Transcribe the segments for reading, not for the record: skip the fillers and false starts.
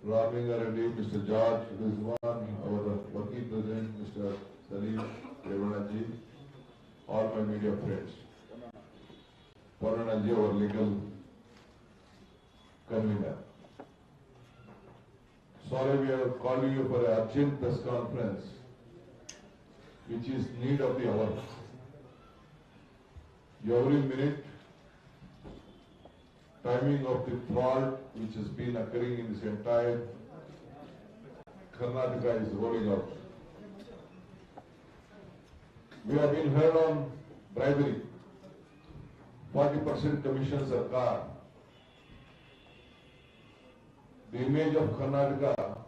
Ramingareddy, Mr. George Rizwan, our working president, Mr. Salim Devanaji, all my media friends. Paranaji, our legal convener. Sorry, we are calling you for an urgent press conference, which is need of the hour. Every minute, timing of the fraud which has been occurring in this entire Karnataka is rolling out. We have been heard on bribery, 40% commission Sarkar. The image of Karnataka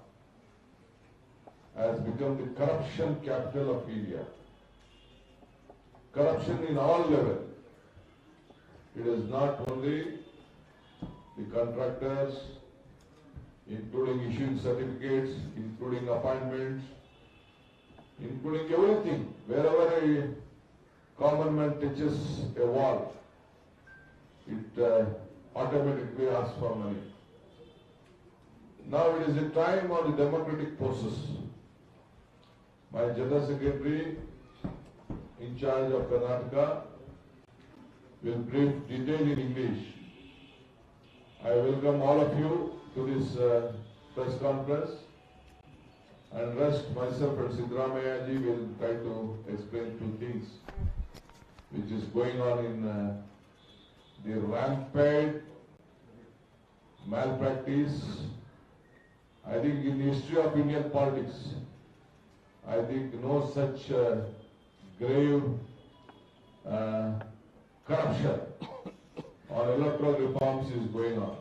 has become the corruption capital of India. Corruption in all levels. It is not only the contractors, including issuing certificates, including appointments, including everything. Wherever a common man touches a wall, it automatically asks for money. Now it is a time of the democratic process. My General Secretary in charge of Karnataka will brief detail in English. I welcome all of you to this press conference, and rest myself and siddaramaiah ji will try to explain two things which is going on in the rampant malpractice. I think in the history of Indian politics, I think no such grave corruption on electoral reforms is going on.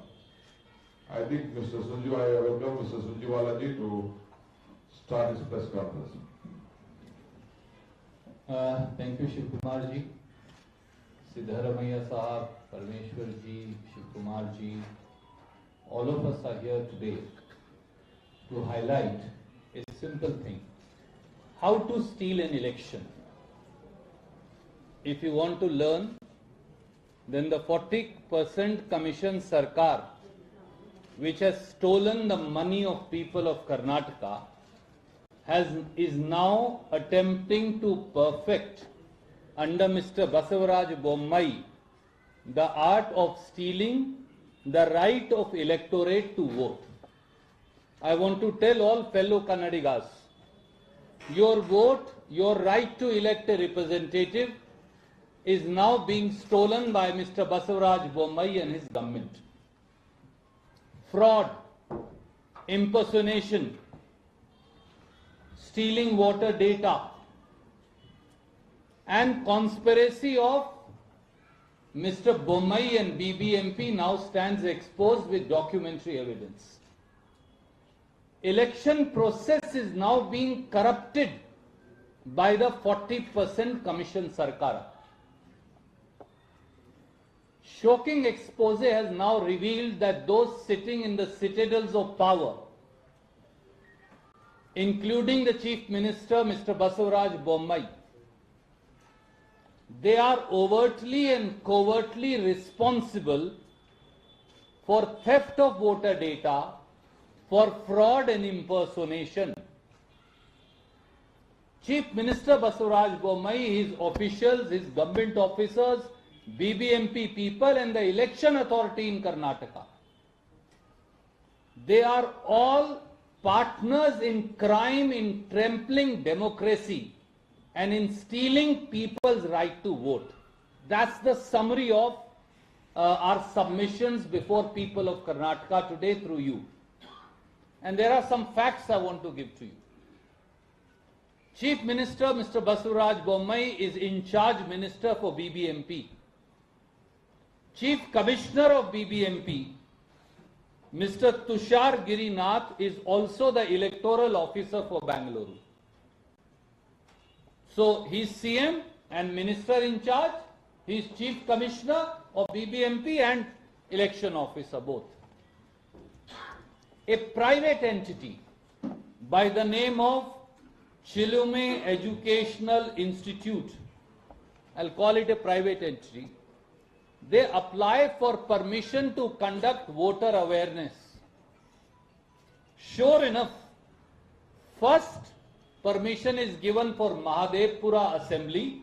I think I welcome Mr. Sunjiwala to start his press conference. Thank you, Shiv Kumar ji, siddaramaiah sahab, Parmeshwar ji, Shiv Kumar ji. All of us are here today to highlight a simple thing: how to steal an election. If you want to learn, then the 40% commission Sarkar, which has stolen the money of people of Karnataka, is now attempting to perfect under Mr. Basavaraj Bommai the art of stealing the right of electorate to vote. I want to tell all fellow Kannadigas, your vote, your right to elect a representative is now being stolen by Mr. Basavaraj Bommai and his government. Fraud, impersonation, stealing voter data, and conspiracy of Mr. Bommai and BBMP now stands exposed with documentary evidence. Election process is now being corrupted by the 40% commission Sarkar. Shocking expose has now revealed that those sitting in the citadels of power, including the Chief Minister, Mr. Basavaraj Bommai, they are overtly and covertly responsible for theft of voter data, for fraud and impersonation. Chief Minister Basavaraj Bommai, his officials, his government officers, BBMP people and the election authority in Karnataka, they are all partners in crime, in trampling democracy and in stealing people's right to vote. That's the summary of our submissions before people of Karnataka today through you. And there are some facts I want to give to you. Chief Minister Mr. Basavaraj Bommai is in charge minister for BBMP. Chief Commissioner of BBMP, Mr. Tushar Girinath, is also the electoral officer for Bangalore. So he is CM and minister in charge, he is Chief Commissioner of BBMP and election officer both. A private entity by the name of Chilume Educational Institute, I'll call it a private entity, they apply for permission to conduct voter awareness. Sure enough, first permission is given for Mahadevpura assembly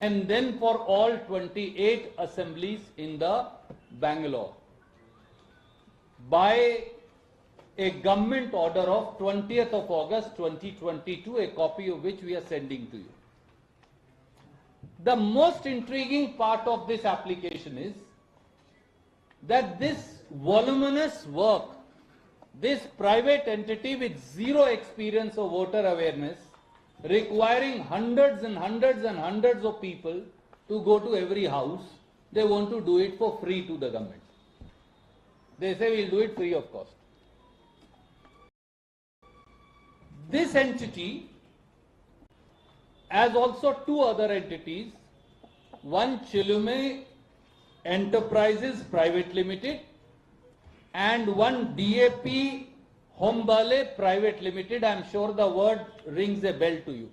and then for all 28 assemblies in the Bangalore by a government order of 20th of August 2022, a copy of which we are sending to you. The most intriguing part of this application is that this voluminous work, this private entity with zero experience of voter awareness, requiring hundreds and hundreds and hundreds of people to go to every house, they want to do it for free to the government. They say we'll do it free of cost. This entity, as also two other entities, one Chilume Enterprises Private Limited and one DAP Hombale Private Limited. I am sure the word rings a bell to you.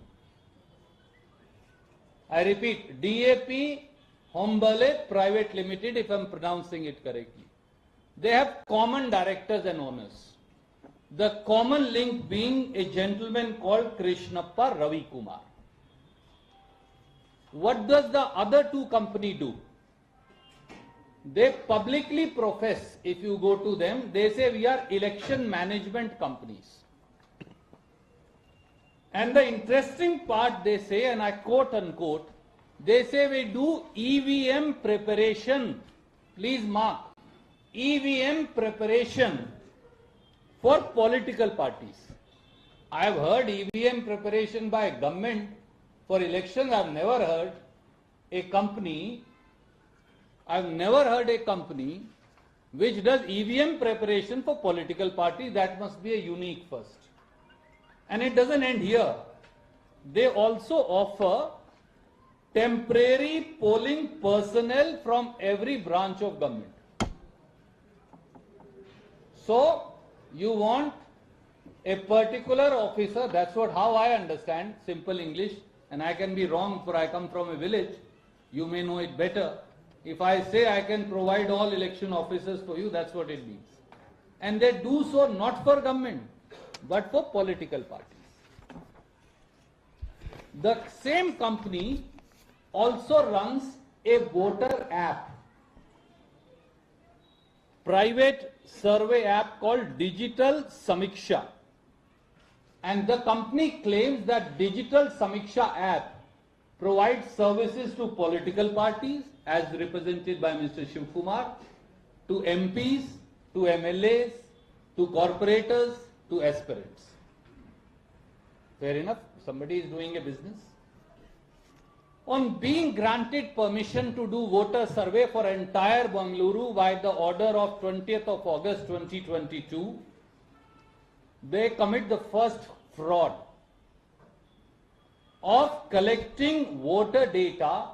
I repeat, DAP Hombale Private Limited, if I am pronouncing it correctly. They have common directors and owners. The common link being a gentleman called Krishnappa Ravi Kumar. What does the other two companies do? They publicly profess, if you go to them, they say we are election management companies. And the interesting part they say, and I quote unquote, they say we do EVM preparation. Please mark, EVM preparation for political parties. I have heard EVM preparation by government for elections. I have never heard a company which does EVM preparation for political parties. That must be a unique first. And it doesn't end here. They also offer temporary polling personnel from every branch of government. So, you want a particular officer, that's how I understand, simple English, and I can be wrong for I come from a village, you may know it better. If I say I can provide all election officers for you, that's what it means. And they do so not for government, but for political parties. The same company also runs a voter app, private survey app called Digital Samiksha. And the company claims that Digital Samiksha app provides services to political parties as represented by Mr. Shiv Kumar, to MPs, to MLAs, to corporators, to aspirants. Fair enough, somebody is doing a business. On being granted permission to do voter survey for entire Bengaluru by the order of 20th of August 2022, they commit the first fraud of collecting voter data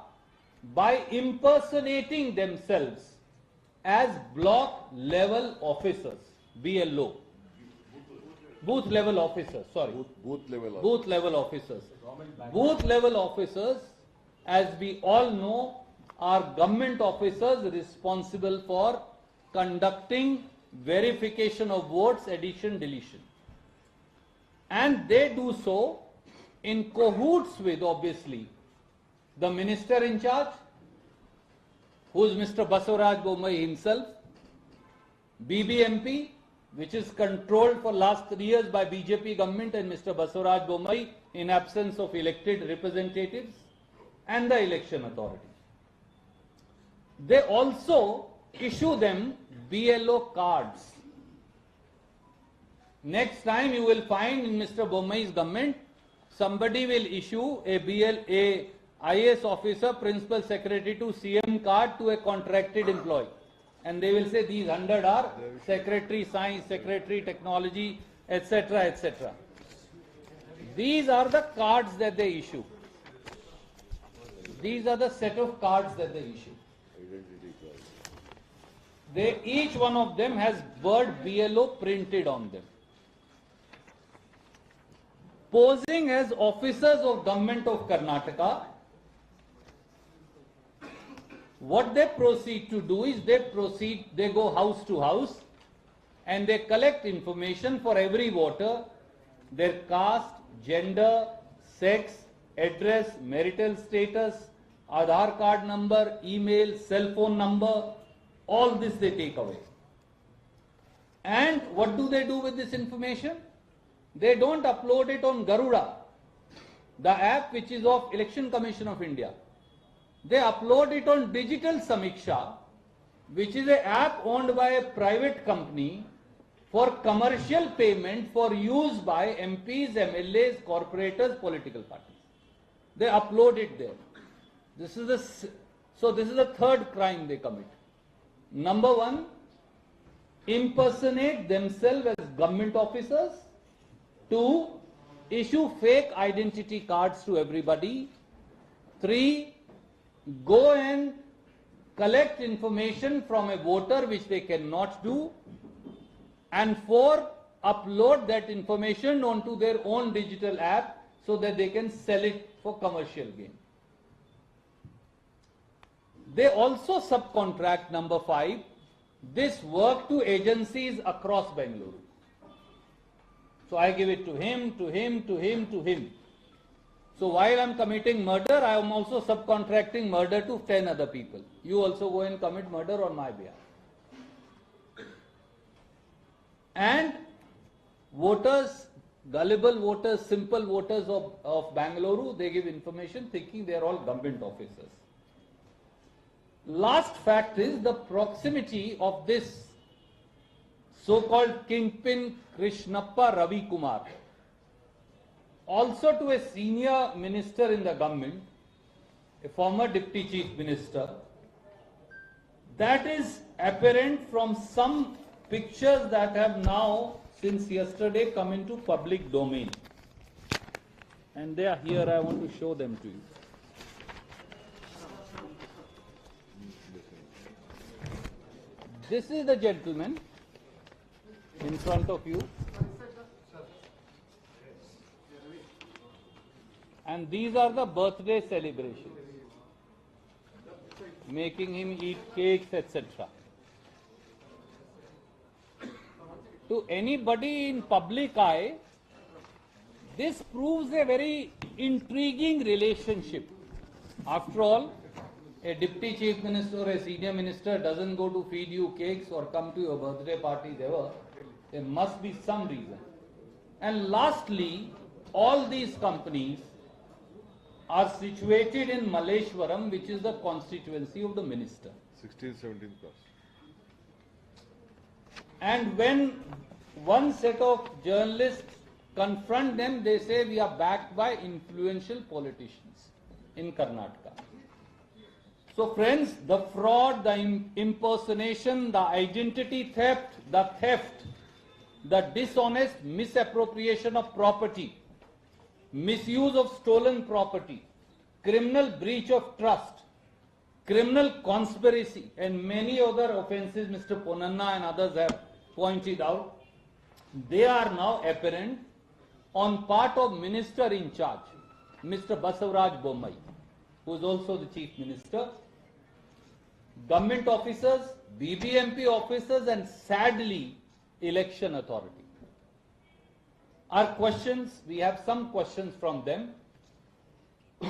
by impersonating themselves as block level officers, BLO. Booth level officers, sorry. Booth level officers. Booth level officers, as we all know, are government officers responsible for conducting verification of votes, addition, deletion. And they do so in cahoots with, obviously, the minister in charge, who is Mr. Basavaraj Bommai himself, BBMP, which is controlled for last 3 years by BJP government and Mr. Basavaraj Bommai in absence of elected representatives, and the election authority. They also issue them BLO cards. Next time you will find in Mr. Bommai's government, somebody will issue a IAS officer, principal secretary to CM card to a contracted employee. And they will say these 100 are secretary science, secretary technology, etc., etc. These are the cards that they issue. These are the set of cards that they issue. Each one of them has word BLO printed on them. Posing as officers of government of Karnataka, what they proceed to do is they go house to house and they collect information for every voter, their caste, gender, sex, address, marital status, Aadhaar card number, email, cell phone number, all this they take away. And what do they do with this information? They don't upload it on Garuda, the app which is of Election Commission of India. They upload it on Digital Samiksha, which is an app owned by a private company for commercial payment for use by MPs, MLAs, corporators, political parties. They upload it there. This is the third crime they commit. Number one, impersonate themselves as government officers. Two, issue fake identity cards to everybody. Three, go and collect information from a voter which they cannot do. And four, upload that information onto their own digital app so that they can sell it for commercial gain. They also subcontract, number five, this work to agencies across Bengaluru. So I give it to him, to him, to him, to him. So while I am committing murder, I am also subcontracting murder to 10 other people. You also go and commit murder on my behalf. And voters, gullible voters, simple voters of Bengaluru, they give information thinking they are all government officers. Last fact is the proximity of this so-called kingpin Krishnappa Ravi Kumar also to a senior minister in the government, a former deputy chief minister. That is apparent from some pictures that have now since yesterday come into public domain. And they are here, I want to show them to you. This is the gentleman in front of you. And these are the birthday celebrations, making him eat cakes, etc. To anybody in public eye, this proves a very intriguing relationship. After all, a deputy chief minister or a senior minister doesn't go to feed you cakes or come to your birthday parties ever. There must be some reason. And lastly, all these companies are situated in Malleshwaram, which is the constituency of the minister. 16th, 17th class. And when one set of journalists confront them, they say we are backed by influential politicians in Karnataka. So friends, the fraud, the impersonation, the identity theft, the dishonest misappropriation of property, misuse of stolen property, criminal breach of trust, criminal conspiracy, and many other offences Mr. Ponnanna and others have pointed out, they are now apparent on part of minister in charge, Mr. Basavaraj Bommai, who is also the chief minister, government officers, BBMP officers, and sadly, election authority. Our questions, we have some questions from them,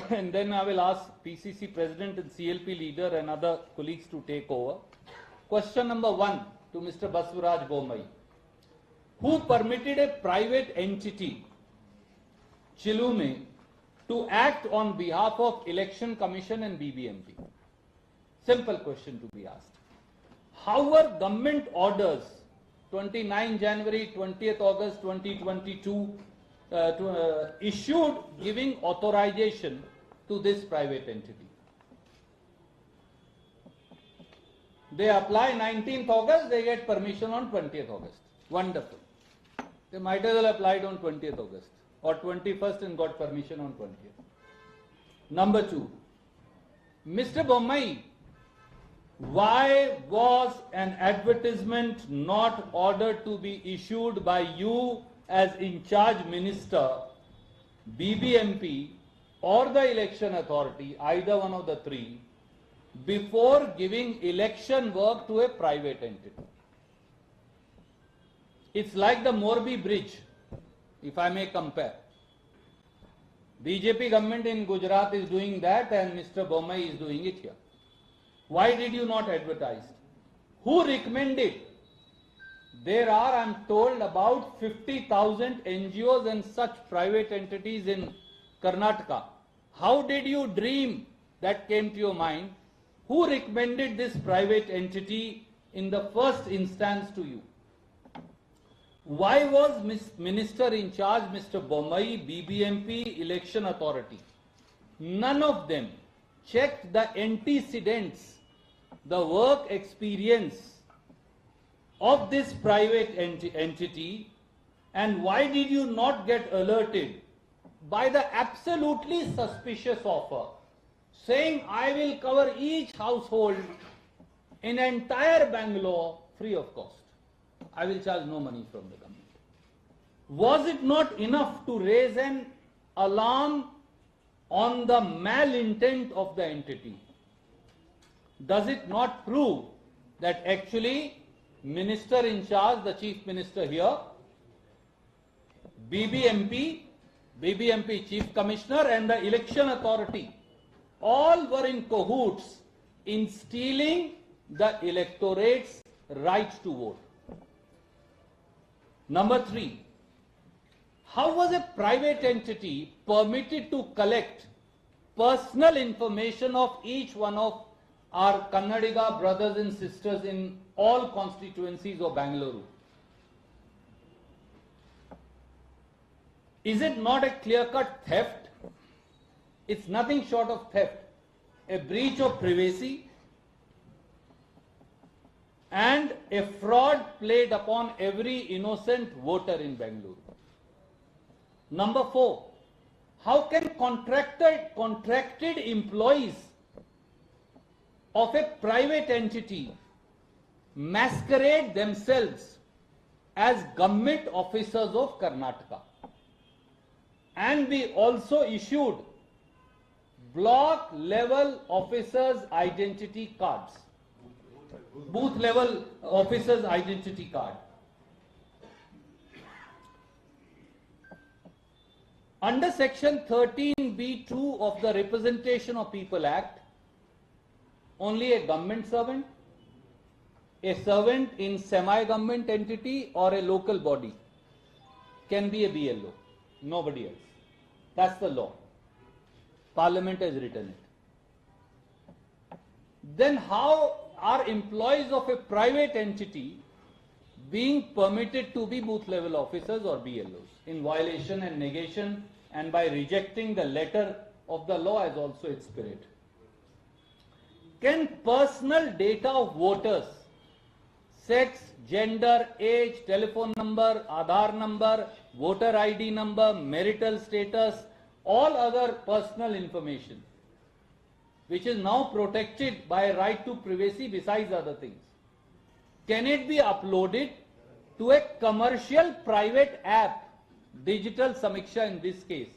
and then I will ask PCC President and CLP leader and other colleagues to take over. Question number one to Mr. Basavaraj Bommai. Who permitted a private entity, Chilume, to act on behalf of Election Commission and BBMP? Simple question to be asked. How were government orders 29 January, 20th August 2022 issued giving authorization to this private entity? They apply 19th August, they get permission on 20th August. Wonderful. They might as well applied on 20th August or 21st and got permission on 20th. Number two, Mr. Bommai, why was an advertisement not ordered to be issued by you as in charge minister, BBMP or the election authority, either one of the three, before giving election work to a private entity? It's like the Morbi Bridge, if I may compare. BJP government in Gujarat is doing that and Mr. Bommai is doing it here. Why did you not advertise? Who recommended? There are, I am told, about 50,000 NGOs and such private entities in Karnataka. How did you dream that came to your mind? Who recommended this private entity in the first instance to you? Why was Minister in charge, Mr. Bommai, BBMP, Election Authority? None of them checked the antecedents, the work experience of this private entity, and why did you not get alerted by the absolutely suspicious offer saying I will cover each household in entire Bangalore free of cost? I will charge no money from the government. Was it not enough to raise an alarm on the malintent of the entity? Does it not prove that actually Minister in charge, the Chief Minister here, BBMP Chief Commissioner and the Election Authority all were in cahoots in stealing the electorate's right to vote? Number 3, how was a private entity permitted to collect personal information of each one of our Kannadiga brothers and sisters in all constituencies of Bangalore? Is it not a clear-cut theft? It's nothing short of theft, a breach of privacy and a fraud played upon every innocent voter in Bangalore. Number 4, how can contracted employees of a private entity masquerade themselves as government officers of Karnataka and be also issued block level officers' identity cards, booth level officers' identity card? Under section 13B(2) of the Representation of People Act, only a government servant, a servant in semi-government entity or a local body can be a BLO, nobody else. That's the law. Parliament has written it. Then how are employees of a private entity being permitted to be booth level officers or BLOs in violation and negation and by rejecting the letter of the law as also its spirit? Can personal data of voters, sex, gender, age, telephone number, Aadhaar number, voter ID number, marital status, all other personal information, which is now protected by a right to privacy besides other things, can it be uploaded to a commercial private app, Digital Samiksha in this case,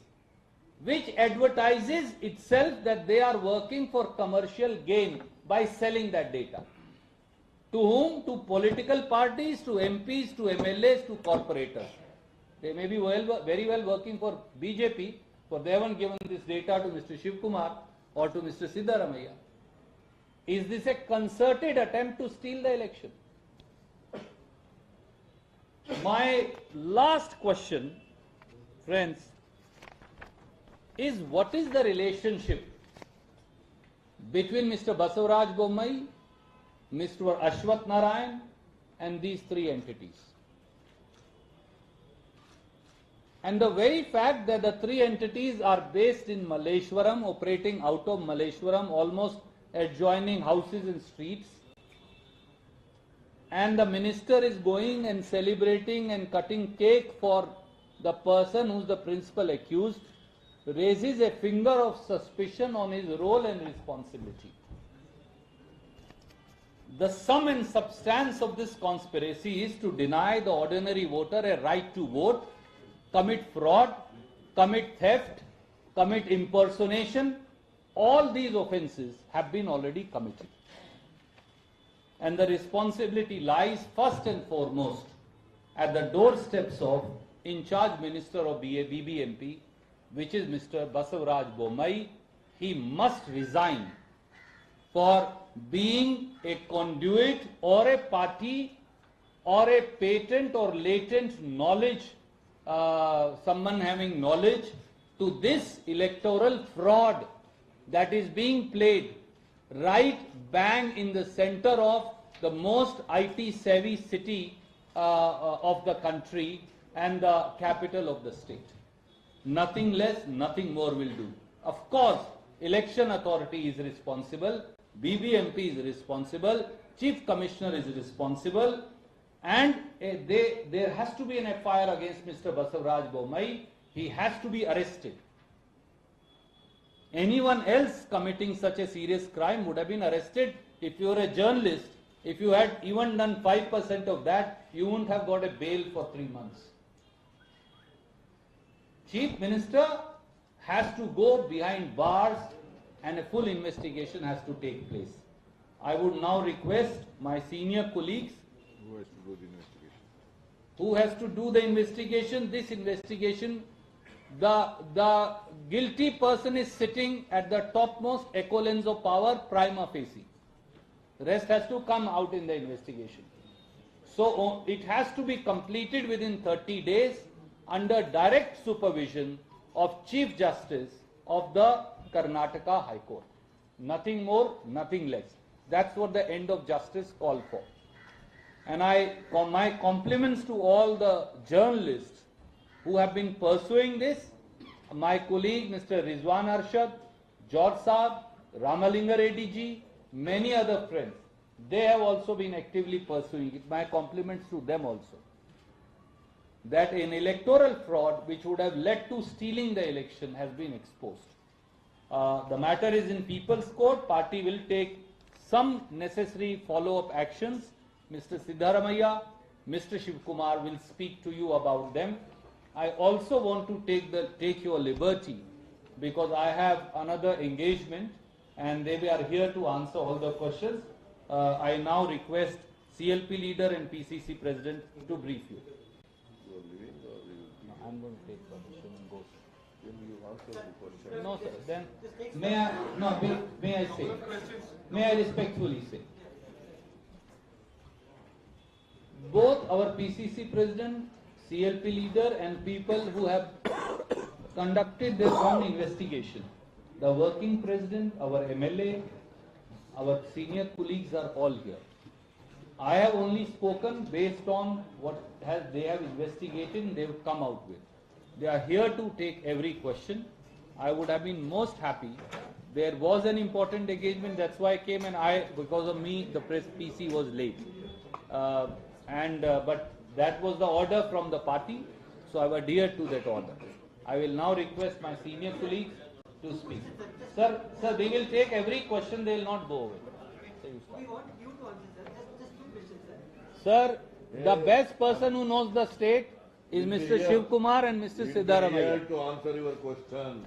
which advertises itself that they are working for commercial gain by selling that data? To whom? To political parties, to MPs, to MLAs, to corporators. They may be very well working for BJP, for they haven't given this data to Mr. Shiv Kumar or to Mr. Siddaramaiah. Is this a concerted attempt to steal the election? My last question, friends, is what is the relationship between Mr. Basavaraj Bommai, Mr. Ashwath Narayan and these three entities? And the very fact that the three entities are based in Malleshwaram, operating out of Malleshwaram, almost adjoining houses and streets, and the minister is going and celebrating and cutting cake for the person who is the principal accused, raises a finger of suspicion on his role and responsibility. The sum and substance of this conspiracy is to deny the ordinary voter a right to vote, commit fraud, commit theft, commit impersonation. All these offences have been already committed. And the responsibility lies first and foremost at the doorsteps of in charge minister of BBMP, which is Mr. Basavaraj Bommai. He must resign for being a conduit or a party or a patent or latent knowledge, someone having knowledge to this electoral fraud that is being played right bang in the center of the most IT savvy city of the country and the capital of the state. Nothing less, nothing more will do. Of course, election authority is responsible, BBMP is responsible, Chief Commissioner is responsible, and there has to be an FIR against Mr. Basavaraj Bommai. He has to be arrested. Anyone else committing such a serious crime would have been arrested. If you are a journalist, if you had even done 5% of that, you wouldn't have got a bail for 3 months. Chief Minister has to go behind bars and a full investigation has to take place. I would now request my senior colleagues who has to do the investigation. This investigation, the guilty person is sitting at the topmost echelons of power prima facie. The rest has to come out in the investigation. So it has to be completed within 30 days under direct supervision of Chief Justice of the Karnataka High Court. Nothing more, nothing less. That's what the end of justice called for. And my compliments to all the journalists who have been pursuing this. My colleague Mr. Rizwan Arshad, George Saab, Ramalinga Reddy ji, many other friends, they have also been actively pursuing it. My compliments to them also. That an electoral fraud which would have led to stealing the election has been exposed. The matter is in People's Court. Party will take some necessary follow-up actions. Mr. Siddaramaiah, Mr. Shivkumar will speak to you about them. I also want to take your liberty because I have another engagement and they are here to answer all the questions. I now request CLP leader and PCC president to brief you. I'm going to take permission and go. Will you answer the question? No, sir. Then may I respectfully say, both our PCC president, CLP leader, and people who have conducted their own investigation, the working president, our MLA, our senior colleagues are all here. I have only spoken based on what they have investigated and they have come out with. They are here to take every question. I would have been most happy. There was an important engagement, that's why I came, and because of me, the press PC was late. But that was the order from the party, so I have adhered to that order. I will now request my senior colleagues to speak. Sir, they will take every question, they will not go away. We want you to answer, sir. Just 2 questions, sir. Sir, the best person who knows the state is Mr. Shivkumar and Mr. Siddaramaiah. To answer your question.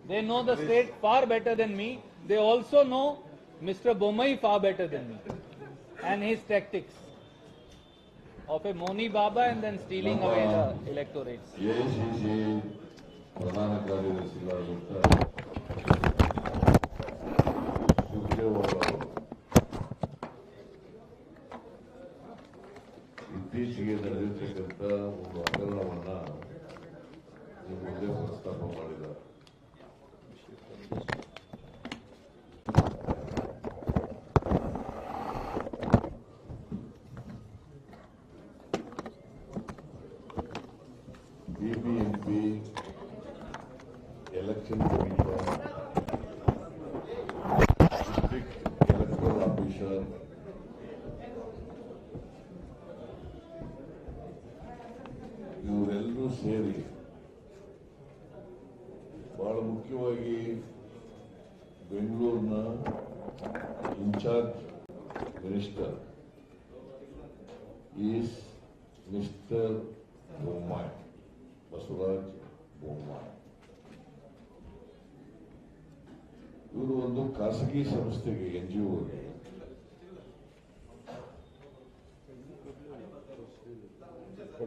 They know the state far better than me. They also know Mr. Bommai far better than me and his tactics of a Moni Baba and then stealing away the electorates. ACC ಪ್ರಧಾನ ಕಾರ್ಯದರ್ಶಿಗಳಾದಂಥ ಸುರ್ಜೇವಾಲ ಅವರು ಇತ್ತೀಚೆಗೆ ನಡೆದಿರ್ತಕ್ಕಂಥ ಒಂದು ಹಗರಣವನ್ನ ನಿಮ್ಮ ಮುಂದೆ ಪ್ರಸ್ತಾಪ ಮಾಡಿದ್ದಾರೆ. BBMP election commission, district electoral officer, ಇವರೆಲ್ಲರೂ ಸೇರಿ ಬಹಳ ಮುಖ್ಯವಾಗಿ ಬೆಂಗಳೂರಿನ in charge minister is mister Bommai, Basavaraj Bommai. ಇವರು ಒಂದು ಖಾಸಗಿ ಸಂಸ್ಥೆಗೆ NGO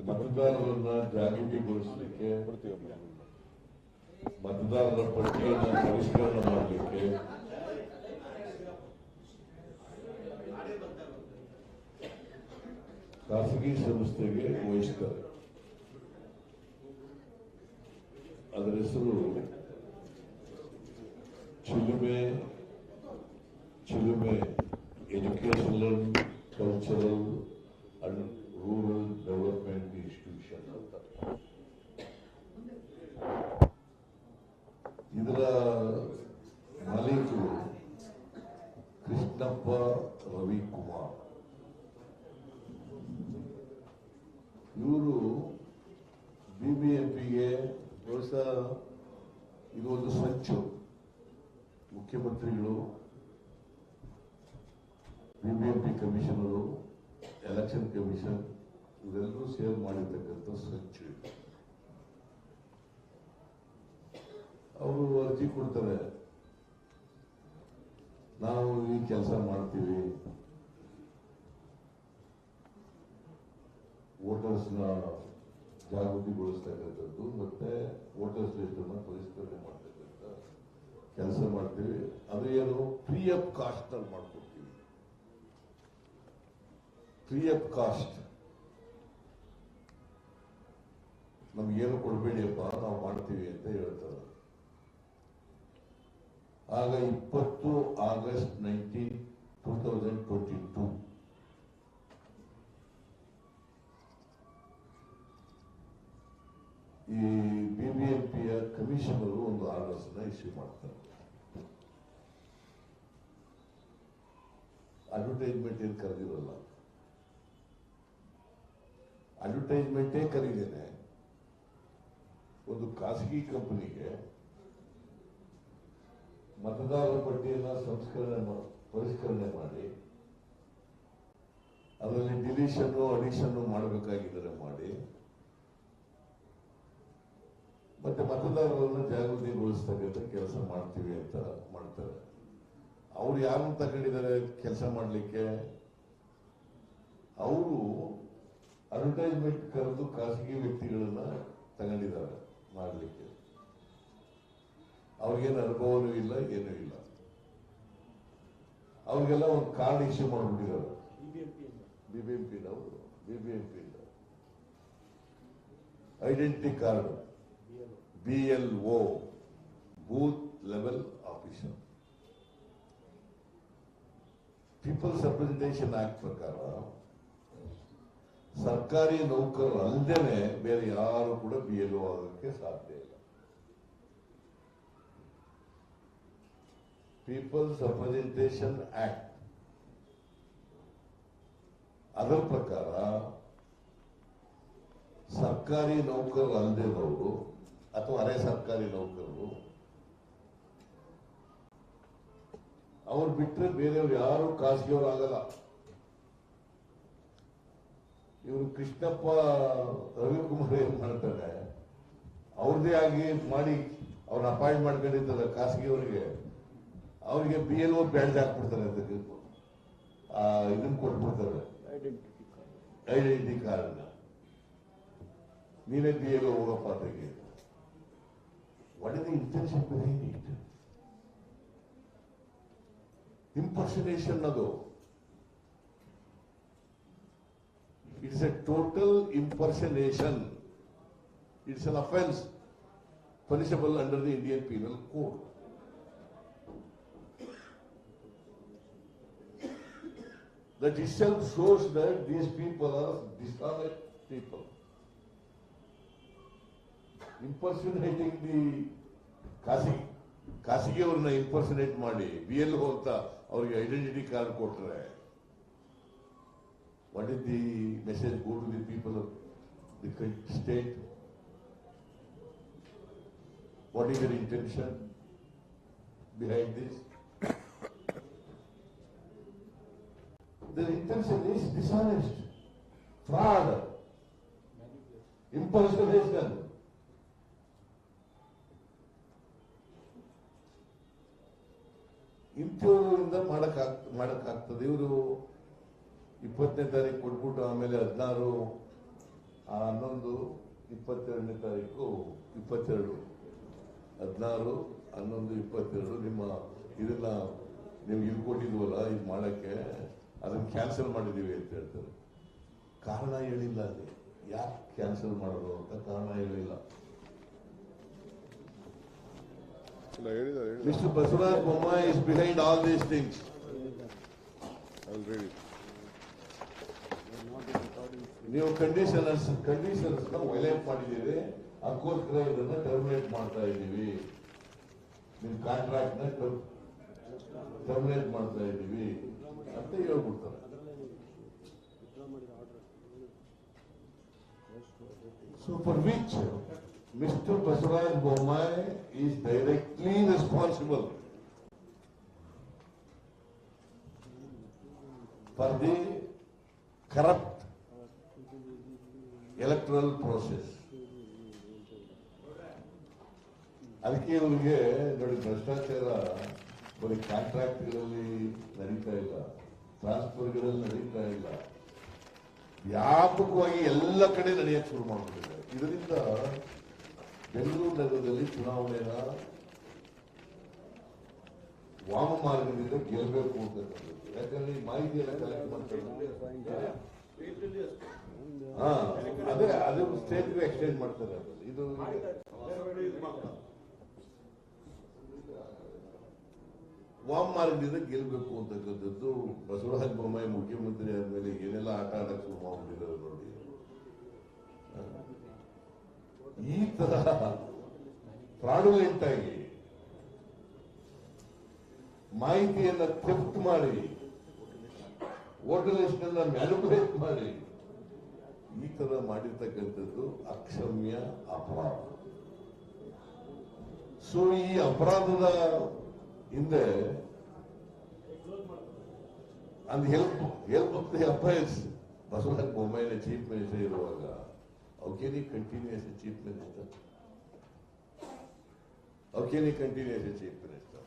ಮತದಾರರನ್ನ ಜಾಗೃತಿಗೊಳಿಸಲಿಕ್ಕೆ, ಮತದಾರರ ಪಟ್ಟಿಯನ್ನು ಪರಿಷ್ಕರಣೆ ಮಾಡಲಿಕ್ಕೆ ಖಾಸಗಿ ಸಂಸ್ಥೆಗೆ ವಹಿಸ್ತಾರೆ. ಅದರ ಹೆಸರು Chilume educational, cultural and rural development institution ಅಂತ. ಇದರ ಮಾಲೀಕರು ಕೃಷ್ಣಪ್ಪ ರವಿಕುಮಾರ್. ಇವರು ಬಿಬಿಎಂಪಿಗೆ ಬಹುಶಃ ಇದು ಒಂದು ಸಂಚು. ಮುಖ್ಯಮಂತ್ರಿಗಳು, ಬಿಬಿಎಂಪಿ ಕಮಿಷನರು, ಎಲೆಕ್ಷನ್ ಕಮಿಷನ್ ಇವರೆಲ್ಲರೂ ಸೇವ್ ಮಾಡಿರ್ತಕ್ಕಂಥ ಸಂಚು. ಅವರು ಅರ್ಜಿ ಕೊಡ್ತಾರೆ, ನಾವು ಈ ಕೆಲಸ ಮಾಡ್ತೀವಿ, ವೋಟರ್ಸ್ನ ಜಾಗೃತಿಗೊಳಿಸ್ತಕ್ಕಂಥದ್ದು ಮತ್ತೆ ವೋಟರ್ಸ್ ಲಿಸ್ಟ್ ಅನ್ನು ಪರಿಷ್ಕರಣೆ ಮಾಡ್ತಕ್ಕಂಥ ಕೆಲಸ ಮಾಡ್ತೀವಿ. ಅದು ಏನು ಫ್ರೀ ಆಫ್ ಕಾಸ್ಟ್ ಅಲ್ಲಿ ಮಾಡ್ಕೊಡ್ತೀವಿ. ಫ್ರೀ ಆಫ್ ಕಾಸ್ಟ್, ನಮ್ಗೇನು ಕೊಡಬೇಡಿಯಪ್ಪ, ನಾವು ಮಾಡ್ತೀವಿ ಅಂತ ಹೇಳ್ತಾರೆ. ಆಗ 20 ಆಗಸ್ಟ್ 2022 ಈ ಬಿಬಿಎಂಪಿಯ ಕಮಿಷನರು ಒಂದು ಆರ್ಡರ್ಸ್ ಇಶ್ಯೂ ಮಾಡ್ತಾರೆ. ಅಡ್ವರ್ಟೈಸ್ಮೆಂಟ್ ಏನು ಕರೆದಿರಲ್ಲ, ಅಡ್ವರ್ಟೈಸ್ಮೆಂಟೇ ಕರೀದೇನೆ ಒಂದು ಖಾಸಗಿ ಕಂಪನಿಗೆ ಮತದಾರರ ಪಟ್ಟಿಯನ್ನು ಪರಿಷ್ಕರಣೆ ಮಾಡಿ ಅದರಲ್ಲಿ ಡಿಲೀಷನ್ ಅಡಿಷನ್ ಮಾಡಬೇಕಾಗಿದ್ದರೆ ಮಾಡಿ, ಮತ್ತೆ ಮತದಾರರನ್ನು ಜಾಗೃತಿಗೊಳಿಸ್ತಕ್ಕಂಥ ಕೆಲಸ ಮಾಡ್ತೀವಿ ಅಂತ ಮಾಡ್ತಾರೆ. ಅವ್ರು ಯಾರನ್ನು ತಗೊಂಡಿದ್ದಾರೆ ಕೆಲಸ ಮಾಡಲಿಕ್ಕೆ? ಅವರು ಅಡ್ವರ್ಟೈಸ್ಮೆಂಟ್ ಕರೆದು ಖಾಸಗಿ ವ್ಯಕ್ತಿಗಳನ್ನ ತಗೊಂಡಿದ್ದಾರೆ ಮಾಡಲಿಕ್ಕೆ. ಅವ್ರಿಗೇನು ಅನುಭವನೂ ಇಲ್ಲ, ಏನೂ ಇಲ್ಲ. ಅವ್ರಿಗೆಲ್ಲ ಒಂದು ಕಾರ್ಡ್ ಇಶ್ಯೂ ಮಾಡಿಬಿಟ್ಟಿದ್ದಾರೆ BBMP identity card, BLO, booth level officer. People's representation act ಪ್ರಕಾರ ಸರ್ಕಾರಿ ನೌಕರರು ಅಲ್ಲದೇನೆ ಬೇರೆ ಯಾರು ಕೂಡ BLO ಆಗೋಕ್ಕೆ ಸಾಧ್ಯ ಇಲ್ಲ. ಪೀಪಲ್ಸ್ ರೆಪ್ರೆಸೆಂಟೇಷನ್ ಆಕ್ಟ್ ಅದರ ಪ್ರಕಾರ ಸರ್ಕಾರಿ ನೌಕರರು ಅಲ್ಲದೇನವರು ಅಥವಾ ಅರೆ ಸರ್ಕಾರಿ ನೌಕರರು ಅವ್ರು ಬಿಟ್ಟರೆ ಬೇರೆಯವ್ರು ಯಾರು ಖಾಸಗಿಯವರು ಆಗಲ್ಲ. ಇವರು ಕೃಷ್ಣಪ್ಪ ರವಿಕುಮಾರ್ ಏನ್ ಮಾಡ್ತಾರೆ, ಅವ್ರದೇ ಆಗಿ ಮಾಡಿ ಅವ್ರನ್ನ ಅಪಾಯಿಂಟ್ ಮಾಡ್ಕೊಂಡಿದ್ದಾರೆ ಖಾಸಗಿಯವರಿಗೆ. ಅವರಿಗೆ BLO ಬ್ಯಾಡ್ಜ್ ಹಾಕ್ಬಿಡ್ತಾರೆ, ಅದಕ್ಕೆ ಇದನ್ನ ಕೊಟ್ಬಿಡ್ತಾರೆ, ಐಡೆಂಟಿಟಿ ಕಾರ್ಡ್. ನೀನೇ BLO ಹೋಗಪ್ಪ ಅದಕ್ಕೆ. What is the intention behind it? Impersonation ಅದು. It's a total impersonation. It's an offence punishable under the Indian Penal Code. That itself shows that these people are dishonest people. Impersonating the ಖಾಸಗಿಯವ್ರನ್ನ impersonate ಮಾಡಿ BLO ಅಂತ ಅವ್ರಿಗೆ identity card ಕೊಟ್ರೆ, what is the message go to the people of the state? What is your intention behind this? Their intention is dishonest, fraud, impersonation. ಇಂಥವ್ರಿಂದ ಮಾಡಕ್ಕಾಗ್ತದೆ. ಇವರು 20ನೇ ತಾರೀಕು ಕೊಟ್ಬಿಟ್ಟು ಆಮೇಲೆ 16 11, 22ನೇ ತಾರೀಕು 22 16, 11, 22 ನಿಮ್ಮ ಇದನ್ನ ನಿಮ್ಗೆ ಇದು ಕೊಟ್ಟಿದ್ವಲ್ಲ ಇದು ಮಾಡಕ್ಕೆ ಅದನ್ನ ಕ್ಯಾನ್ಸಲ್ ಮಾಡಿದೀವಿ ಅಂತ ಹೇಳ್ತಾರೆ. ಕಾರಣ ಹೇಳಿಲ್ಲ, ಅಲ್ಲಿ ಯಾಕೆ ಕ್ಯಾನ್ಸಲ್ ಮಾಡೋದು ಅಂತ ಕಾರಣ ಹೇಳಿಲ್ಲ. Mr. Basuraj Bommai is behind all these things. ನೀವು ಕಂಡೀಷನ್ಸ್ ವೈಲೇಟ್ ಮಾಡಿದ್ದೀರಿ, ಅದಕ್ಕೋಸ್ಕರ ಇದನ್ನ ಟರ್ಮಿನೇಟ್ ಮಾಡ್ತಾ ಇದ್ದೀವಿ, ನಿಮ್ ಕಾಂಟ್ರಾಕ್ಟ್ ನ ಟರ್ಮಿನೇಟ್ ಮಾಡ್ತಾ ಇದ್ದೀವಿ ಅಂತ ಹೇಳ್ಬಿಡ್ತಾರೆ. So for which Mr. Basuraj Bommai is directly responsible for the corrupt electoral process. ಅದಕ್ಕೆ ಇವರಿಗೆ ನೋಡಿ, ಭ್ರಷ್ಟಾಚಾರ ಬರೀ ಕಾಂಟ್ರಾಕ್ಟ್ಗಳಲ್ಲಿ ನಡೀತಾ ಇಲ್ಲ, ಟ್ರಾನ್ಸ್ಫರ್ಗಳಲ್ಲಿ ನಡೀತಾ ಇಲ್ಲ, ವ್ಯಾಪಕವಾಗಿ ಎಲ್ಲ ಕಡೆ ನಡೆಯಕ್ಕೆ ಶುರು ಮಾಡಿಬಿಟ್ಟಿದೆ. ಇದರಿಂದ ಬೆಂಗಳೂರು ನಗರದಲ್ಲಿ ಚುನಾವಣೆನ ವಾಮ ಮಾರ್ಗದಿಂದ ಗೆಲ್ಲಬೇಕು ಅಂತಕ್ಕಂಥದ್ದು. ಯಾಕಂದ್ರೆ ಈ ಮಾಹಿತಿ ಎಲ್ಲ ಕಲೆಕ್ಟ್ ಮಾಡ್ತಾರೆ, ಅದೇ ಅದು ಸ್ಟೇಟ್ಗೆ ಎಕ್ಸ್ಟೆಂಡ್ ಮಾಡ್ತಾರೆ. ಇದು ವಾಮ ಮಾರ್ಗದಿಂದ ಗೆಲ್ಲಬೇಕು ಅಂತಕ್ಕಂಥದ್ದು. ಬಸವರಾಜ ಬೊಮ್ಮಾಯಿ ಮುಖ್ಯಮಂತ್ರಿ ಆದ್ಮೇಲೆ ಏನೆಲ್ಲ ಆಟ ಆಡಕ್ಕೆ ಶುರು ಮಾಡ್ಬಿಟ್ಟಿದ್ದಾರೆ ನೋಡಿ. ಈ ತರ ಫ್ರಾಡುಲೆಂಟ್ ಆಗಿ ಮಾಹಿತಿಯನ್ನ ಥೆಫ್ಟ್ ಮಾಡಿ, ವೋಟರ್ ಲಿಸ್ಟ್ ಅನ್ನ ಮ್ಯಾನಿಪುಲೇಟ್ ಮಾಡಿ, ಈ ತರ ಮಾಡಿರ್ತಕ್ಕಂಥದ್ದು ಅಕ್ಷಮ್ಯ ಅಪರಾಧ. ಸೊ ಈ ಅಪರಾಧದ ಹಿಂದೆ and help of the affairs, Basuraj Bommai is chief minister iruvaga. How can he continue as a chief minister? How can he continue as a chief minister?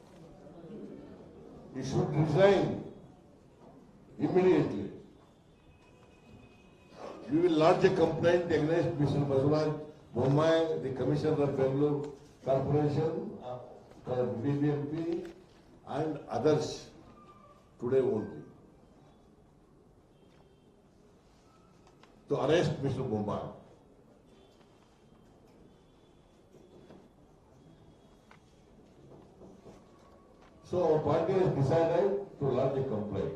He should resign immediately. We will lodge a complaint against Mr. Basuraj Bommai, the Commissioner of Bangalore Corporation, BBMP, and others today only, to arrest Mr. Bommai. So our party has decided to lodge a complaint.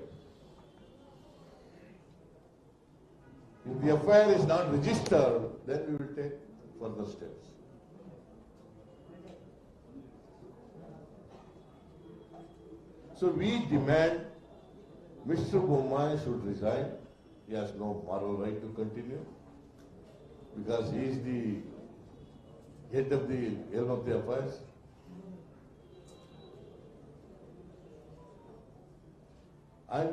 If the FIR is not registered, then we will take further steps. So we demand Mr. Bommai should resign. He has no moral right to continue because he is the head of the helm of the affairs. And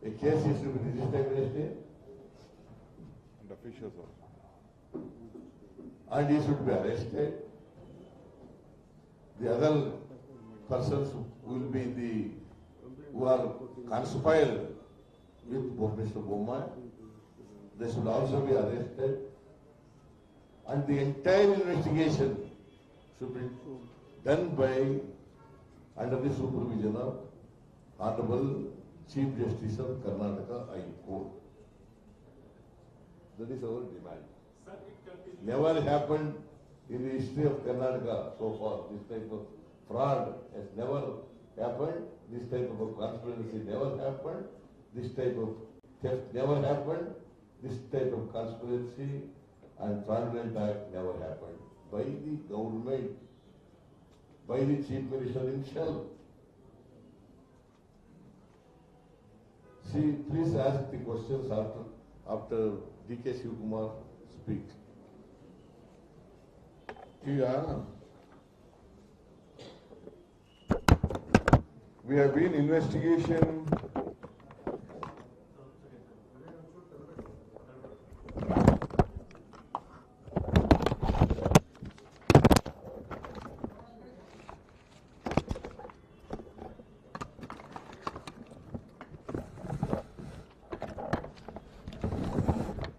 a case is to be registered against him. And officials also. And he should be arrested. The other persons will be who are conspired with Mr. Bommai. They should also be arrested. And the entire investigation should be done under the supervision of Honorable Chief Justice of Karnataka High Court. That is our demand. Never happened in the history of Karnataka so far. This type of fraud has never happened. This type of conspiracy never happened. This type of theft never happened. This type of conspiracy and fraudulent act never happened by the government, by the Chief Minister himself. See, please ask the questions after D.K. Shivakumar speaks. Yeah. We have been investigation.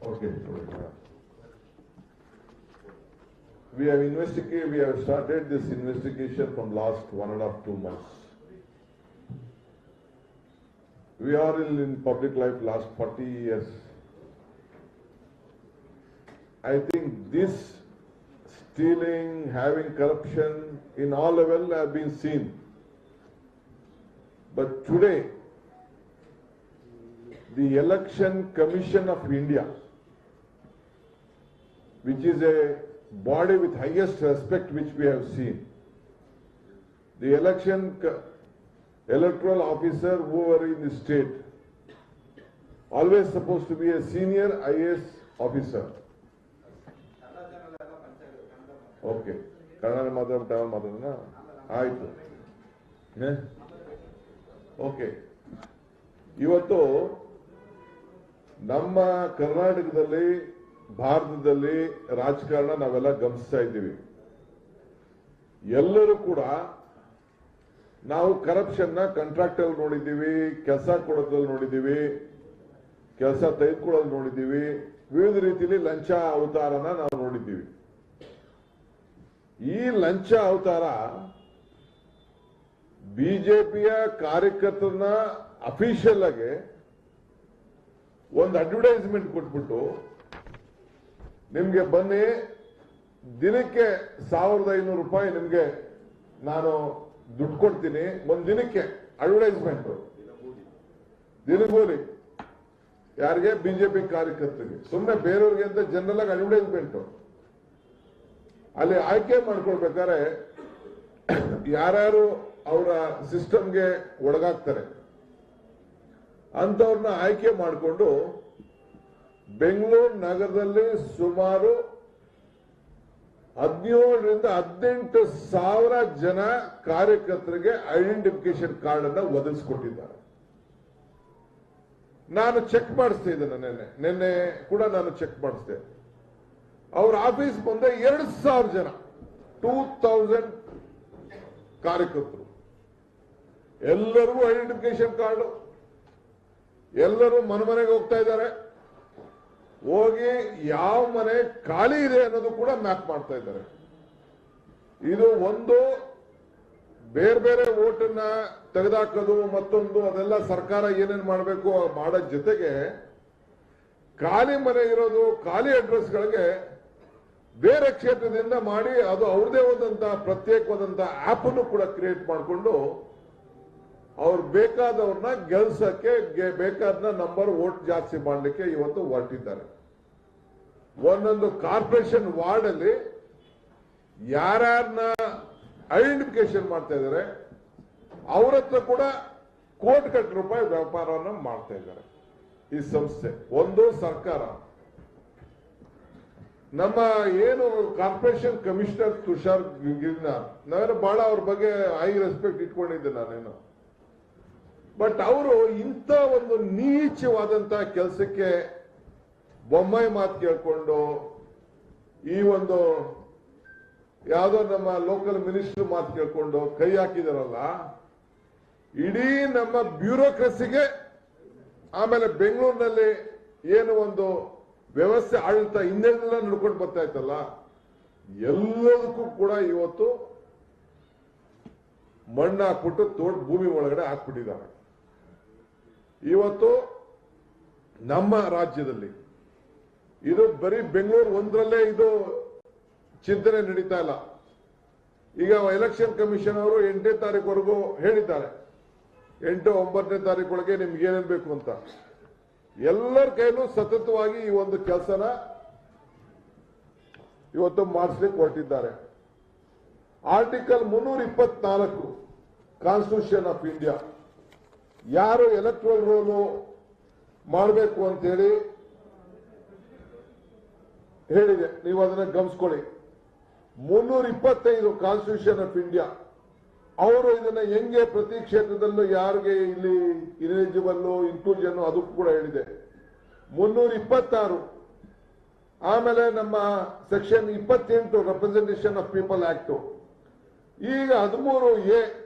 Okay. we have started this investigation from last 1.5 to 2 months. We are in public life last 40 years. I think this stealing, having corruption in all levels have been seen. But today, the Election Commission of India, which is a body with highest respect which we have seen, the electoral officer who are in the state, always supposed to be a senior IAS officer. Okay. Kannada ಮಾತಾಡೋಣ ಆಯ್ತು. Okay, ಇವತ್ತು ನಮ್ಮ ಕರ್ನಾಟಕದಲ್ಲಿ ಭಾರತದಲ್ಲಿ ರಾಜಕಾರಣ ನಾವೆಲ್ಲ ಗಮನಿಸ್ತಾ ಇದ್ದೀವಿ. ಎಲ್ಲರೂ ಕೂಡ ನಾವು ಕರಪ್ಷನ್ ನ ಕಾಂಟ್ರಾಕ್ಟ್ ಅಲ್ಲಿ ನೋಡಿದ್ದೀವಿ, ಕೆಲಸ ಕೊಡೋದ್ರಲ್ಲಿ ನೋಡಿದ್ದೀವಿ, ಕೆಲಸ ತೆಗೆದುಕೊಳ್ಳೋದು ನೋಡಿದ್ದೀವಿ, ವಿವಿಧ ರೀತಿಯಲ್ಲಿ ಲಂಚ ಅವತಾರನ ನಾವು ನೋಡಿದ್ದೀವಿ. ಈ ಲಂಚ ಅವತಾರ ಬಿಜೆಪಿಯ ಕಾರ್ಯಕರ್ತರನ್ನ ಅಫಿಷಿಯಲ್ ಆಗಿ ಒಂದು ಅಡ್ವರ್ಟೈಸ್ಮೆಂಟ್ ಕೊಟ್ಬಿಟ್ಟು ನಿಮ್ಗೆ ಬನ್ನಿ ದಿನಕ್ಕೆ 1500 ರೂಪಾಯಿ ನಿಮ್ಗೆ ನಾನು ದುಡ್ಡು ಕೊಡ್ತೀನಿ, ಒಂದ್ ದಿನಕ್ಕೆ ಅಡ್ವರ್ಟೈಸ್ಮೆಂಟ್ ದಿನಗೂಲಿ ಯಾರಿಗೆ? ಬಿಜೆಪಿ ಕಾರ್ಯಕರ್ತರಿಗೆ. ಸುಮ್ಮನೆ ಬೇರೆಯವ್ರಿಗೆ ಅಂತ ಜನರಲ್ ಆಗಿ ಅಡ್ವರ್ಟೈಸ್ಮೆಂಟ್ ಅಲ್ಲಿ ಆಯ್ಕೆ ಮಾಡ್ಕೊಳ್ಬೇಕಾದ್ರೆ ಯಾರ್ಯಾರು ಅವರ ಸಿಸ್ಟಮ್ಗೆ ಒಳಗಾಗ್ತಾರೆ ಅಂತವ್ರನ್ನ ಆಯ್ಕೆ ಮಾಡಿಕೊಂಡು ಬೆಂಗಳೂರು ನಗರದಲ್ಲಿ ಸುಮಾರು 17ರಿಂದ 18,000 ಜನ ಕಾರ್ಯಕರ್ತರಿಗೆ ಐಡೆಂಟಿಫಿಕೇಶನ್ ಕಾರ್ಡ್ ಅನ್ನ ಒದಗಿಸಿಕೊಟ್ಟಿದ್ದಾರೆ. ನಾನು ಚೆಕ್ ಮಾಡಿಸ್ತಾ ಇದ್ದೇನೆ, ನಿನ್ನೆ ಕೂಡ ನಾನು ಚೆಕ್ ಮಾಡಿಸಿದೆ. ಅವ್ರ ಆಫೀಸ್ ಮುಂದೆ 2,000 ಜನ 2000 ಕಾರ್ಯಕರ್ತರು, ಎಲ್ಲರಿಗೂ ಐಡೆಂಟಿಫಿಕೇಶನ್ ಕಾರ್ಡ್, ಎಲ್ಲರೂ ಮನೆಗೆ ಹೋಗ್ತಾ ಇದ್ದಾರೆ. ಹೋಗಿ ಯಾವ ಮನೆ ಖಾಲಿ ಇದೆ ಅನ್ನೋದು ಕೂಡ ಮ್ಯಾಪ್ ಮಾಡ್ತಾ ಇದ್ದಾರೆ. ಇದು ಒಂದು ಬೇರೆ ಬೇರೆ ಓಟನ್ನ ತೆಗೆದಾಕೋದು, ಮತ್ತೊಂದು ಅದೆಲ್ಲ ಸರ್ಕಾರ ಏನೇನು ಮಾಡಬೇಕು ಮಾಡೋ ಜೊತೆಗೆ ಖಾಲಿ ಮನೆ ಇರೋದು, ಖಾಲಿ ಅಡ್ರೆಸ್ಗಳಿಗೆ ಬೇರೆ ಕ್ಷೇತ್ರದಿಂದ ಮಾಡಿ ಅದು ಅವ್ರದೇ ಆದಂತಹ ಪ್ರತ್ಯೇಕವಾದಂತಹ ಆಪ್ ಅನ್ನು ಕೂಡ ಕ್ರಿಯೇಟ್ ಮಾಡಿಕೊಂಡು ಅವ್ರು ಬೇಕಾದವ್ರನ್ನ ಗೆಲ್ಸಕ್ಕೆ ಬೇಕಾದ ನಂಬರ್ ವೋಟ್ ಜಾಸ್ತಿ ಮಾಡಲಿಕ್ಕೆ ಇವತ್ತು ಹೊರಟಿದ್ದಾರೆ. ಒಂದೊಂದು ಕಾರ್ಪೊರೇಷನ್ ವಾರ್ಡ್ ಅಲ್ಲಿ ಯಾರ್ಯಾರನ್ನ ಐಡೆಂಟಿಫಿಕೇಶನ್ ಮಾಡ್ತಾ ಇದ್ದಾರೆ ಅವ್ರ ಹತ್ರ ಕೂಡ ಕೋಟಿ ರೂಪಾಯಿ ವ್ಯಾಪಾರವನ್ನು ಮಾಡ್ತಾ ಇದ್ದಾರೆ ಈ ಸಂಸ್ಥೆ. ಒಂದು ಸರ್ಕಾರ, ನಮ್ಮ ಏನು ಕಾರ್ಪೊರೇಷನ್ ಕಮಿಷನರ್ ತುಷಾರ್ ಗಿರಿನಾಥ್, ನಾವೇನು ಬಹಳ ಅವ್ರ ಬಗ್ಗೆ ಹೈ ರೆಸ್ಪೆಕ್ಟ್ ಇಟ್ಕೊಂಡಿದ್ದೆ ನಾನೇನು. ಬಟ್ ಅವರು ಇಂಥ ಒಂದು ನೀಚವಾದಂತಹ ಕೆಲಸಕ್ಕೆ ಬೊಮ್ಮಾಯಿ ಮಾತು ಕೇಳ್ಕೊಂಡು, ಈ ಒಂದು ಯಾವುದೋ ನಮ್ಮ ಲೋಕಲ್ ಮಿನಿಸ್ಟರ್ ಮಾತು ಕೇಳ್ಕೊಂಡು ಕೈ ಹಾಕಿದಾರಲ್ಲ, ಇಡೀ ನಮ್ಮ ಬ್ಯೂರೋಕ್ರಸಿಗೆ, ಆಮೇಲೆ ಬೆಂಗಳೂರಿನಲ್ಲಿ ಏನು ಒಂದು ವ್ಯವಸ್ಥೆ ಆಡಳಿತ ಹಿಂದೆಲ್ಲ ನಡ್ಕೊಂಡು ಬರ್ತಾ ಇತ್ತಲ್ಲ, ಎಲ್ಲದಕ್ಕೂ ಕೂಡ ಇವತ್ತು ಮಣ್ಣು ಹಾಕ್ಬಿಟ್ಟು ತೋಟ ಭೂಮಿ ಒಳಗಡೆ ಹಾಕ್ಬಿಟ್ಟಿದ್ದಾರೆ. ಇವತ್ತು ನಮ್ಮ ರಾಜ್ಯದಲ್ಲಿ ಇದು ಬರೀ ಬೆಂಗಳೂರು ಒಂದರಲ್ಲೇ ಇದು ಚಿಂತನೆ ನಡೀತಾ ಇಲ್ಲ. ಈಗ ಎಲೆಕ್ಷನ್ ಕಮಿಷನ್ ಅವರು 8ನೇ ತಾರೀಕುವರೆಗೂ ಹೇಳಿದ್ದಾರೆ, 8, 9ನೇ ತಾರೀಕೊಳಗೆ ನಿಮ್ಗೆ ಏನೇನ್ ಬೇಕು ಅಂತ. ಎಲ್ಲರ ಕೈಲೂ ಸತತವಾಗಿ ಈ ಒಂದು ಕೆಲಸನ ಇವತ್ತು ಮಾಡಿಸ್ಲಿಕ್ಕೆ ಹೊರಟಿದ್ದಾರೆ. ಆರ್ಟಿಕಲ್ 324 ಕಾನ್ಸ್ಟಿಟ್ಯೂಷನ್ ಆಫ್ ಇಂಡಿಯಾ ಯಾರು ಎಲೆಕ್ಟ್ರಲ್ ರೋಲು ಮಾಡಬೇಕು ಅಂತ ಹೇಳಿದೆ, ನೀವು ಅದನ್ನ ಗಮನಿಸ್ಕೊಳ್ಳಿ. 325 ಕಾನ್ಸ್ಟಿಟ್ಯೂಷನ್ ಆಫ್ ಇಂಡಿಯಾ ಅವರು ಇದನ್ನ ಹೆಂಗೆ ಪ್ರತಿ ಕ್ಷೇತ್ರದಲ್ಲೂ ಯಾರಿಗೆ ಇಲ್ಲಿ ಇಲಿಜಿಬಲ್ ಇನ್ಕ್ಲೂಷನ್ ಅದಕ್ಕೂ ಕೂಡ ಹೇಳಿದೆ. 326 ಆಮೇಲೆ ನಮ್ಮ section 28 representation of people act, ಈಗ 13A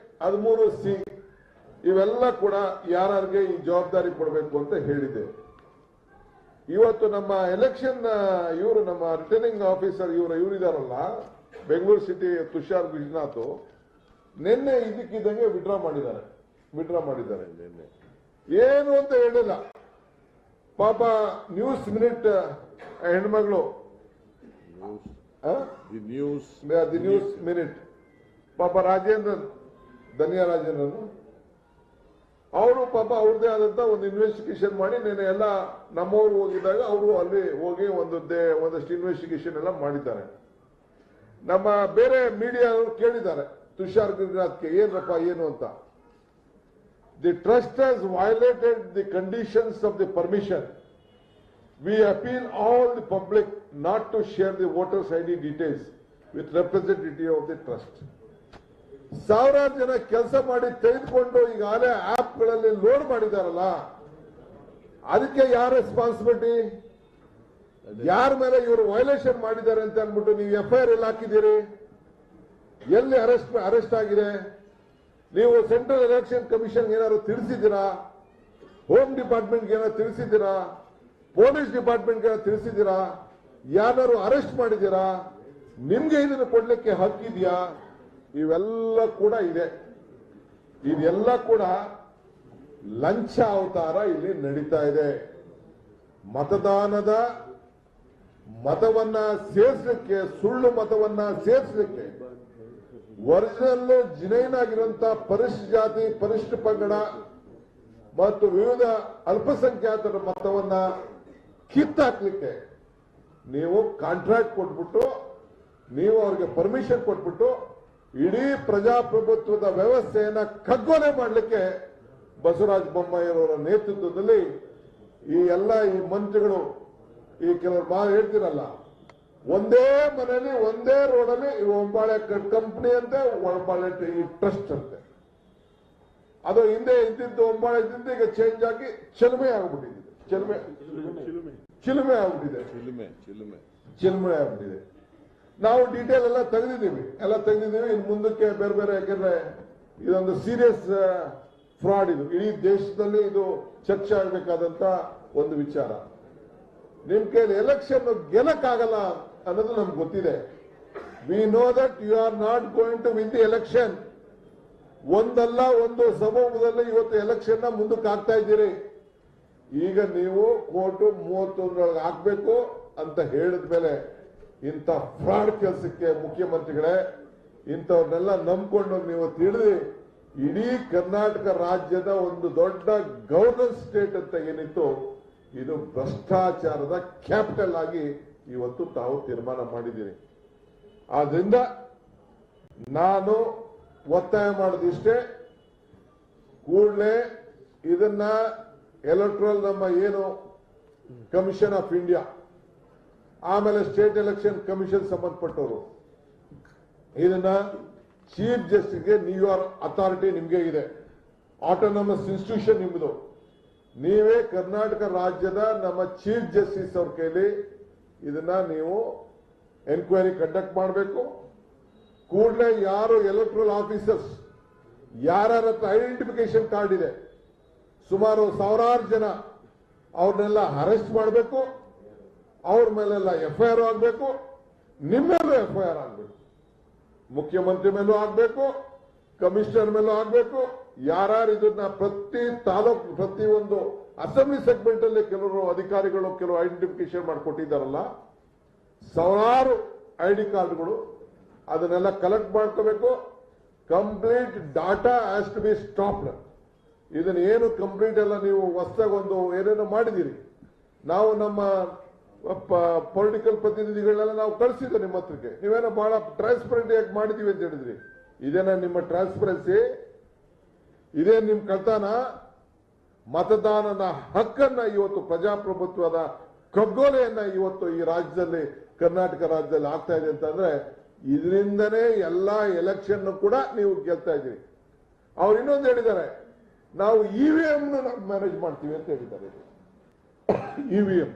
13C ಇವೆಲ್ಲ ಕೂಡ ಯಾರಿಗೆ ಈ ಜವಾಬ್ದಾರಿ ಕೊಡಬೇಕು ಅಂತ ಹೇಳಿದೆ. ಇವತ್ತು ನಮ್ಮ ಎಲೆಕ್ಷನ್ ಇವರು ನಮ್ಮ ರಿಟರ್ನಿಂಗ್ ಆಫೀಸರ್ ಇವರಿದಾರಲ್ಲ, ಬೆಂಗಳೂರು ಸಿಟಿ ತುಷಾರ್ ಗುಜನಾಥ್ ನಿನ್ನೆ ಇದಕ್ಕಿದ್ದಂಗೆ ವಿಡ್ರಾ ಮಾಡಿದ್ದಾರೆ ನಿನ್ನೆ ಏನು ಅಂತ ಹೇಳಿಲ್ಲ. ಪಾಪ ನ್ಯೂಸ್ ಮಿನಿಟ್ ಹೆಣ್ಮಗಳು ದಿ ನ್ಯೂಸ್ ಮಿನಿಟ್ ಪಾಪ ರಾಜೇಂದ್ರನ್ ಧನ್ಯ ರಾಜೇಂದ್ರನ್ ಅವರು ಪಾಪ ಅವ್ರದೇ ಆದಂತ ಒಂದು ಇನ್ವೆಸ್ಟಿಗೇಷನ್ ಮಾಡಿ ನೆನೆ ಎಲ್ಲ ನಮ್ಮವರು ಹೋಗಿದ್ದಾಗ ಅವರು ಅಲ್ಲಿ ಹೋಗಿ ಒಂದಷ್ಟು ಇನ್ವೆಸ್ಟಿಗೇಷನ್ ಎಲ್ಲ ಮಾಡಿದ್ದಾರೆ. ನಮ್ಮ ಬೇರೆ ಮೀಡಿಯಾ ಕೇಳಿದ್ದಾರೆ ತುಷಾರ್ ಗುಜರಾತ್ಗೆ ಏನಪ್ಪ ಏನು ಅಂತ. The trust has violated the conditions of the permission. We appeal all the public not to share the voters ID details with representative of the trust. ಸಾವಿರಾರು ಜನ ಕೆಲಸ ಮಾಡಿ ತೆಗೆದುಕೊಂಡು ಈಗಾಗಲೇ ಆಪ್ಗಳಲ್ಲಿ ಲೋಡ್ ಮಾಡಿದಾರಲ್ಲ, ಅದಕ್ಕೆ ಯಾರ ರೆಸ್ಪಾನ್ಸಿಬಿಲಿಟಿ? ಯಾರ ಮೇಲೆ ಇವರು ವೈಲೇಷನ್ ಮಾಡಿದ್ದಾರೆ ಅಂತ ಅಂದ್ಬಿಟ್ಟು ನೀವು FIR ಎಲ್ಲ ಹಾಕಿದ್ದೀರಿ? ಎಲ್ಲಿ ಅರೆಸ್ಟ್ ಆಗಿದೆ? ನೀವು ಸೆಂಟ್ರಲ್ ಎಲೆಕ್ಷನ್ ಕಮಿಷನ್ ಏನಾದ್ರು ತಿಳಿಸಿದ್ದೀರಾ? ಹೋಮ್ ಡಿಪಾರ್ಟ್ಮೆಂಟ್ಗೆ ಏನಾದ್ರು ತಿಳಿಸಿದ್ದೀರಾ? ಪೊಲೀಸ್ ಡಿಪಾರ್ಟ್ಮೆಂಟ್ಗೆ ತಿಳಿಸಿದ್ದೀರಾ? ಯಾರು ಅರೆಸ್ಟ್ ಮಾಡಿದ್ದೀರಾ? ನಿಮ್ಗೆ ಇದನ್ನು ಕೊಡ್ಲಿಕ್ಕೆ ಹಕ್ಕಿದೆಯಾ? ಇವೆಲ್ಲ ಕೂಡ ಇದೆ. ಇದೆಲ್ಲ ಕೂಡ ಲಂಚ ಅವತಾರ ಇಲ್ಲಿ ನಡೀತಾ ಇದೆ. ಮತದಾನದ ಮತವನ್ನ ಸೇರಿಸಲಿಕ್ಕೆ, ಸುಳ್ಳು ಮತವನ್ನ ಸೇರಿಸಲಿಕ್ಕೆ ಒರಿಜಿನಲ್ ಜಿನೈನ್ ಆಗಿರುವಂತಹ ಪರಿಶಿಷ್ಟ ಜಾತಿ, ಪರಿಶಿಷ್ಟ ಪಂಗಡ ಮತ್ತು ವಿವಿಧ ಅಲ್ಪಸಂಖ್ಯಾತರ ಮತವನ್ನ ಕಿತ್ತಾಕ್ಲಿಕ್ಕೆ ನೀವು ಕಾಂಟ್ರಾಕ್ಟ್ ಕೊಟ್ಬಿಟ್ಟು, ನೀವು ಅವ್ರಿಗೆ ಪರ್ಮಿಷನ್ ಕೊಟ್ಬಿಟ್ಟು ಇಡೀ ಪ್ರಜಾಪ್ರಭುತ್ವದ ವ್ಯವಸ್ಥೆಯನ್ನ ಕಗ್ಗೊಲೆ ಮಾಡಲಿಕ್ಕೆ ಬಸವರಾಜ ಬೊಮ್ಮಾಯಿಯವರ ನೇತೃತ್ವದಲ್ಲಿ ಈ ಮಂತ್ರಿಗಳು ಈ ಕೆಲವರು ಹೇಳ್ತಿರಲ್ಲ, ಒಂದೇ ಮನೆಯಲ್ಲಿ ಒಂದೇ ರೋಡಲ್ಲಿ ಒಂಬಾಳೆ ಕಂಪನಿ ಅಂತೆ, ಒಂಬಾಳೆ ಟ್ರಸ್ಟ್ ಅಂತೆ. ಅದು ಹಿಂದೆ ಇದ್ದಿದ್ದು ಒಂಬಾಳೆ ಇದ್ದಿದ್ದು ಈಗ ಚೇಂಜ್ ಆಗಿ ಚಿಲುಮೆ ಆಗ್ಬಿಟ್ಟಿದೆ. ಚಿಲುಮೆ ಆಗ್ಬಿಟ್ಟಿದೆ. ನಾವು ಡೀಟೇಲ್ ಎಲ್ಲ ತೆಗೆದಿದ್ದೀವಿ. ಇನ್ನು ಮುಂದಕ್ಕೆ ಬೇರೆ ಬೇರೆ, ಯಾಕಂದ್ರೆ ಇದೊಂದು ಸೀರಿಯಸ್ ಫ್ರಾಡ್. ಇದು ಇಡೀ ದೇಶದಲ್ಲಿ ಇದು ಚರ್ಚೆ ಆಗಬೇಕಾದಂತ ಒಂದು ವಿಚಾರ. ನಿಮ್ ಕೈಲಿ ಎಲೆಕ್ಷನ್ ಗೆಲ್ಲಕ್ಕಾಗಲ್ಲ ಅನ್ನೋದು ನಮ್ಗೆ ಗೊತ್ತಿದೆ. We know that you are not going to win the election. ಒಂದಲ್ಲ ಒಂದು ಸಮೂಹದಲ್ಲಿ ಇವತ್ತು ಎಲೆಕ್ಷನ್ ಮುಂದಕ್ಕೆ ಹಾಕ್ತಾ ಇದ್ದೀರಿ. ಈಗ ನೀವು ಕೋರ್ಟ್ 31 ಹಾಕ್ಬೇಕು ಅಂತ ಹೇಳಿದ ಮೇಲೆ ಇಂಥ ಫ್ರಾಡ್ ಕೆಲಸಕ್ಕೆ ಮುಖ್ಯಮಂತ್ರಿಗಳೇ, ಇಂಥವ್ರನ್ನೆಲ್ಲ ನಂಬ್ಕೊಂಡು ನೀವು ತಿಳಿದು ಇಡೀ ಕರ್ನಾಟಕ ರಾಜ್ಯದ ಒಂದು ದೊಡ್ಡ ಗವರ್ನನ್ಸ್ ಸ್ಟೇಟ್ ಅಂತ ಏನಿತ್ತು, ಇದು ಭ್ರಷ್ಟಾಚಾರದ ಕ್ಯಾಪಿಟಲ್ ಆಗಿ ಇವತ್ತು ತಾವು ತೀರ್ಮಾನ ಮಾಡಿದ್ದೀರಿ. ಆದ್ರಿಂದ ನಾನು ಒತ್ತಾಯ ಮಾಡೋದಿಷ್ಟೇ, ಕೂಡಲೇ ಇದನ್ನ ಎಲೆಕ್ಟ್ರಲ್ ನಮ್ಮ ಏನು ಕಮಿಷನ್ ಆಫ್ ಇಂಡಿಯಾ, ಆಮೇಲೆ ಸ್ಟೇಟ್ ಎಲೆಕ್ಷನ್ ಕಮಿಷನ್ ಸಂಬಂಧಪಟ್ಟವರು, ಇದನ್ನ ಚೀಫ್ ಜಸ್ಟಿಸ್ಗೆ ನ್ಯೂಯಾರ್ಕ್ ಅಥಾರಿಟಿ ನಿಮ್ಗೆ ಇದೆ, ಆಟೋನಮಸ್ ಇನ್ಸ್ಟಿಟ್ಯೂಷನ್ ನಿಮ್ಮದು. ನೀವೇ ಕರ್ನಾಟಕ ರಾಜ್ಯದ ನಮ್ಮ ಚೀಫ್ ಜಸ್ಟಿಸ್ ಅವ್ರ ಕೈಲಿ ಇದನ್ನ ನೀವು ಎನ್ಕ್ವೈರಿ ಕಂಡಕ್ಟ್ ಮಾಡಬೇಕು. ಕೂಡಲೇ ಯಾರು ಎಲೆಕ್ಟ್ರಲ್ ಆಫೀಸರ್ಸ್ ಯಾರ ಹತ್ರ ಐಡೆಂಟಿಫಿಕೇಶನ್ ಕಾರ್ಡ್ ಇದೆ, ಸುಮಾರು ಸಾವಿರಾರು ಜನ, ಅವ್ರನ್ನೆಲ್ಲ ಅರೆಸ್ಟ್ ಮಾಡಬೇಕು. ಅವ್ರ ಮೇಲೆಲ್ಲ FIR ಆಗಬೇಕು. ನಿಮ್ಮೇಲೂ FIR ಆಗಬೇಕು. ಮುಖ್ಯಮಂತ್ರಿ ಮೇಲೂ ಆಗಬೇಕು, ಕಮಿಷನರ್ ಮೇಲೂ ಆಗಬೇಕು. ಯಾರು ಇದನ್ನ ಪ್ರತಿ ತಾಲೂಕು, ಪ್ರತಿ ಒಂದು ಅಸೆಂಬ್ಲಿ ಸೆಗ್ಮೆಂಟ್ ಅಲ್ಲಿ ಕೆಲವರು ಅಧಿಕಾರಿಗಳು ಕೆಲವು ಐಡೆಂಟಿಫಿಕೇಶನ್ ಮಾಡಿಕೊಟ್ಟಿದ್ದಾರಲ್ಲ, ಸಾವಿರಾರು ID ಕಾರ್ಡ್ಗಳು, ಅದನ್ನೆಲ್ಲ ಕಲೆಕ್ಟ್ ಮಾಡ್ಕೋಬೇಕು. Complete data has to be stopped. ಇದನ್ನ ಏನು ಕಂಪ್ಲೀಟ್ ಎಲ್ಲ ನೀವು ಹೊಸದಾಗಿ ಒಂದು ಏನೇನೋ ಮಾಡಿದ್ದೀರಿ, ನಾವು ನಮ್ಮ ಪೊಲಿಟಿಕಲ್ ಪ್ರತಿನಿಧಿಗಳನ್ನೆಲ್ಲ ನಾವು ಕಳಿಸಿದ್ದೆ ನಿಮ್ಮ ಹತ್ರಕ್ಕೆ. ನೀವೇನೋ ಬಹಳ ಟ್ರಾನ್ಸ್ಪರೆಂಟ್ ಆಗಿ ಮಾಡಿದೀವಿ ಅಂತ ಹೇಳಿದ್ರಿ. ಇದೇನ ನಿಮ್ಮ ಟ್ರಾನ್ಸ್ಪರೆನ್ಸಿ? ಇದೇ ನಿಮ್ ಕಳ್ತನ? ಮತದಾನದ ಹಕ್ಕನ್ನ ಇವತ್ತು ಪ್ರಜಾಪ್ರಭುತ್ವದ ಕಗ್ಗೊಲೆಯನ್ನ ಇವತ್ತು ಈ ರಾಜ್ಯದಲ್ಲಿ, ಕರ್ನಾಟಕ ರಾಜ್ಯದಲ್ಲಿ ಆಗ್ತಾ ಇದೆ ಅಂತಂದ್ರೆ, ಇದರಿಂದನೇ ಎಲ್ಲಾ ಎಲೆಕ್ಷನ್ ಕೂಡ ನೀವು ಗೆಲ್ತಾ ಇದ್ದೀರಿ. ಅವ್ರು ಇನ್ನೊಂದು ಹೇಳಿದ್ದಾರೆ, ನಾವು EVM ಮ್ಯಾನೇಜ್ ಮಾಡ್ತೀವಿ ಅಂತ ಹೇಳಿದ್ದಾರೆ. EVM,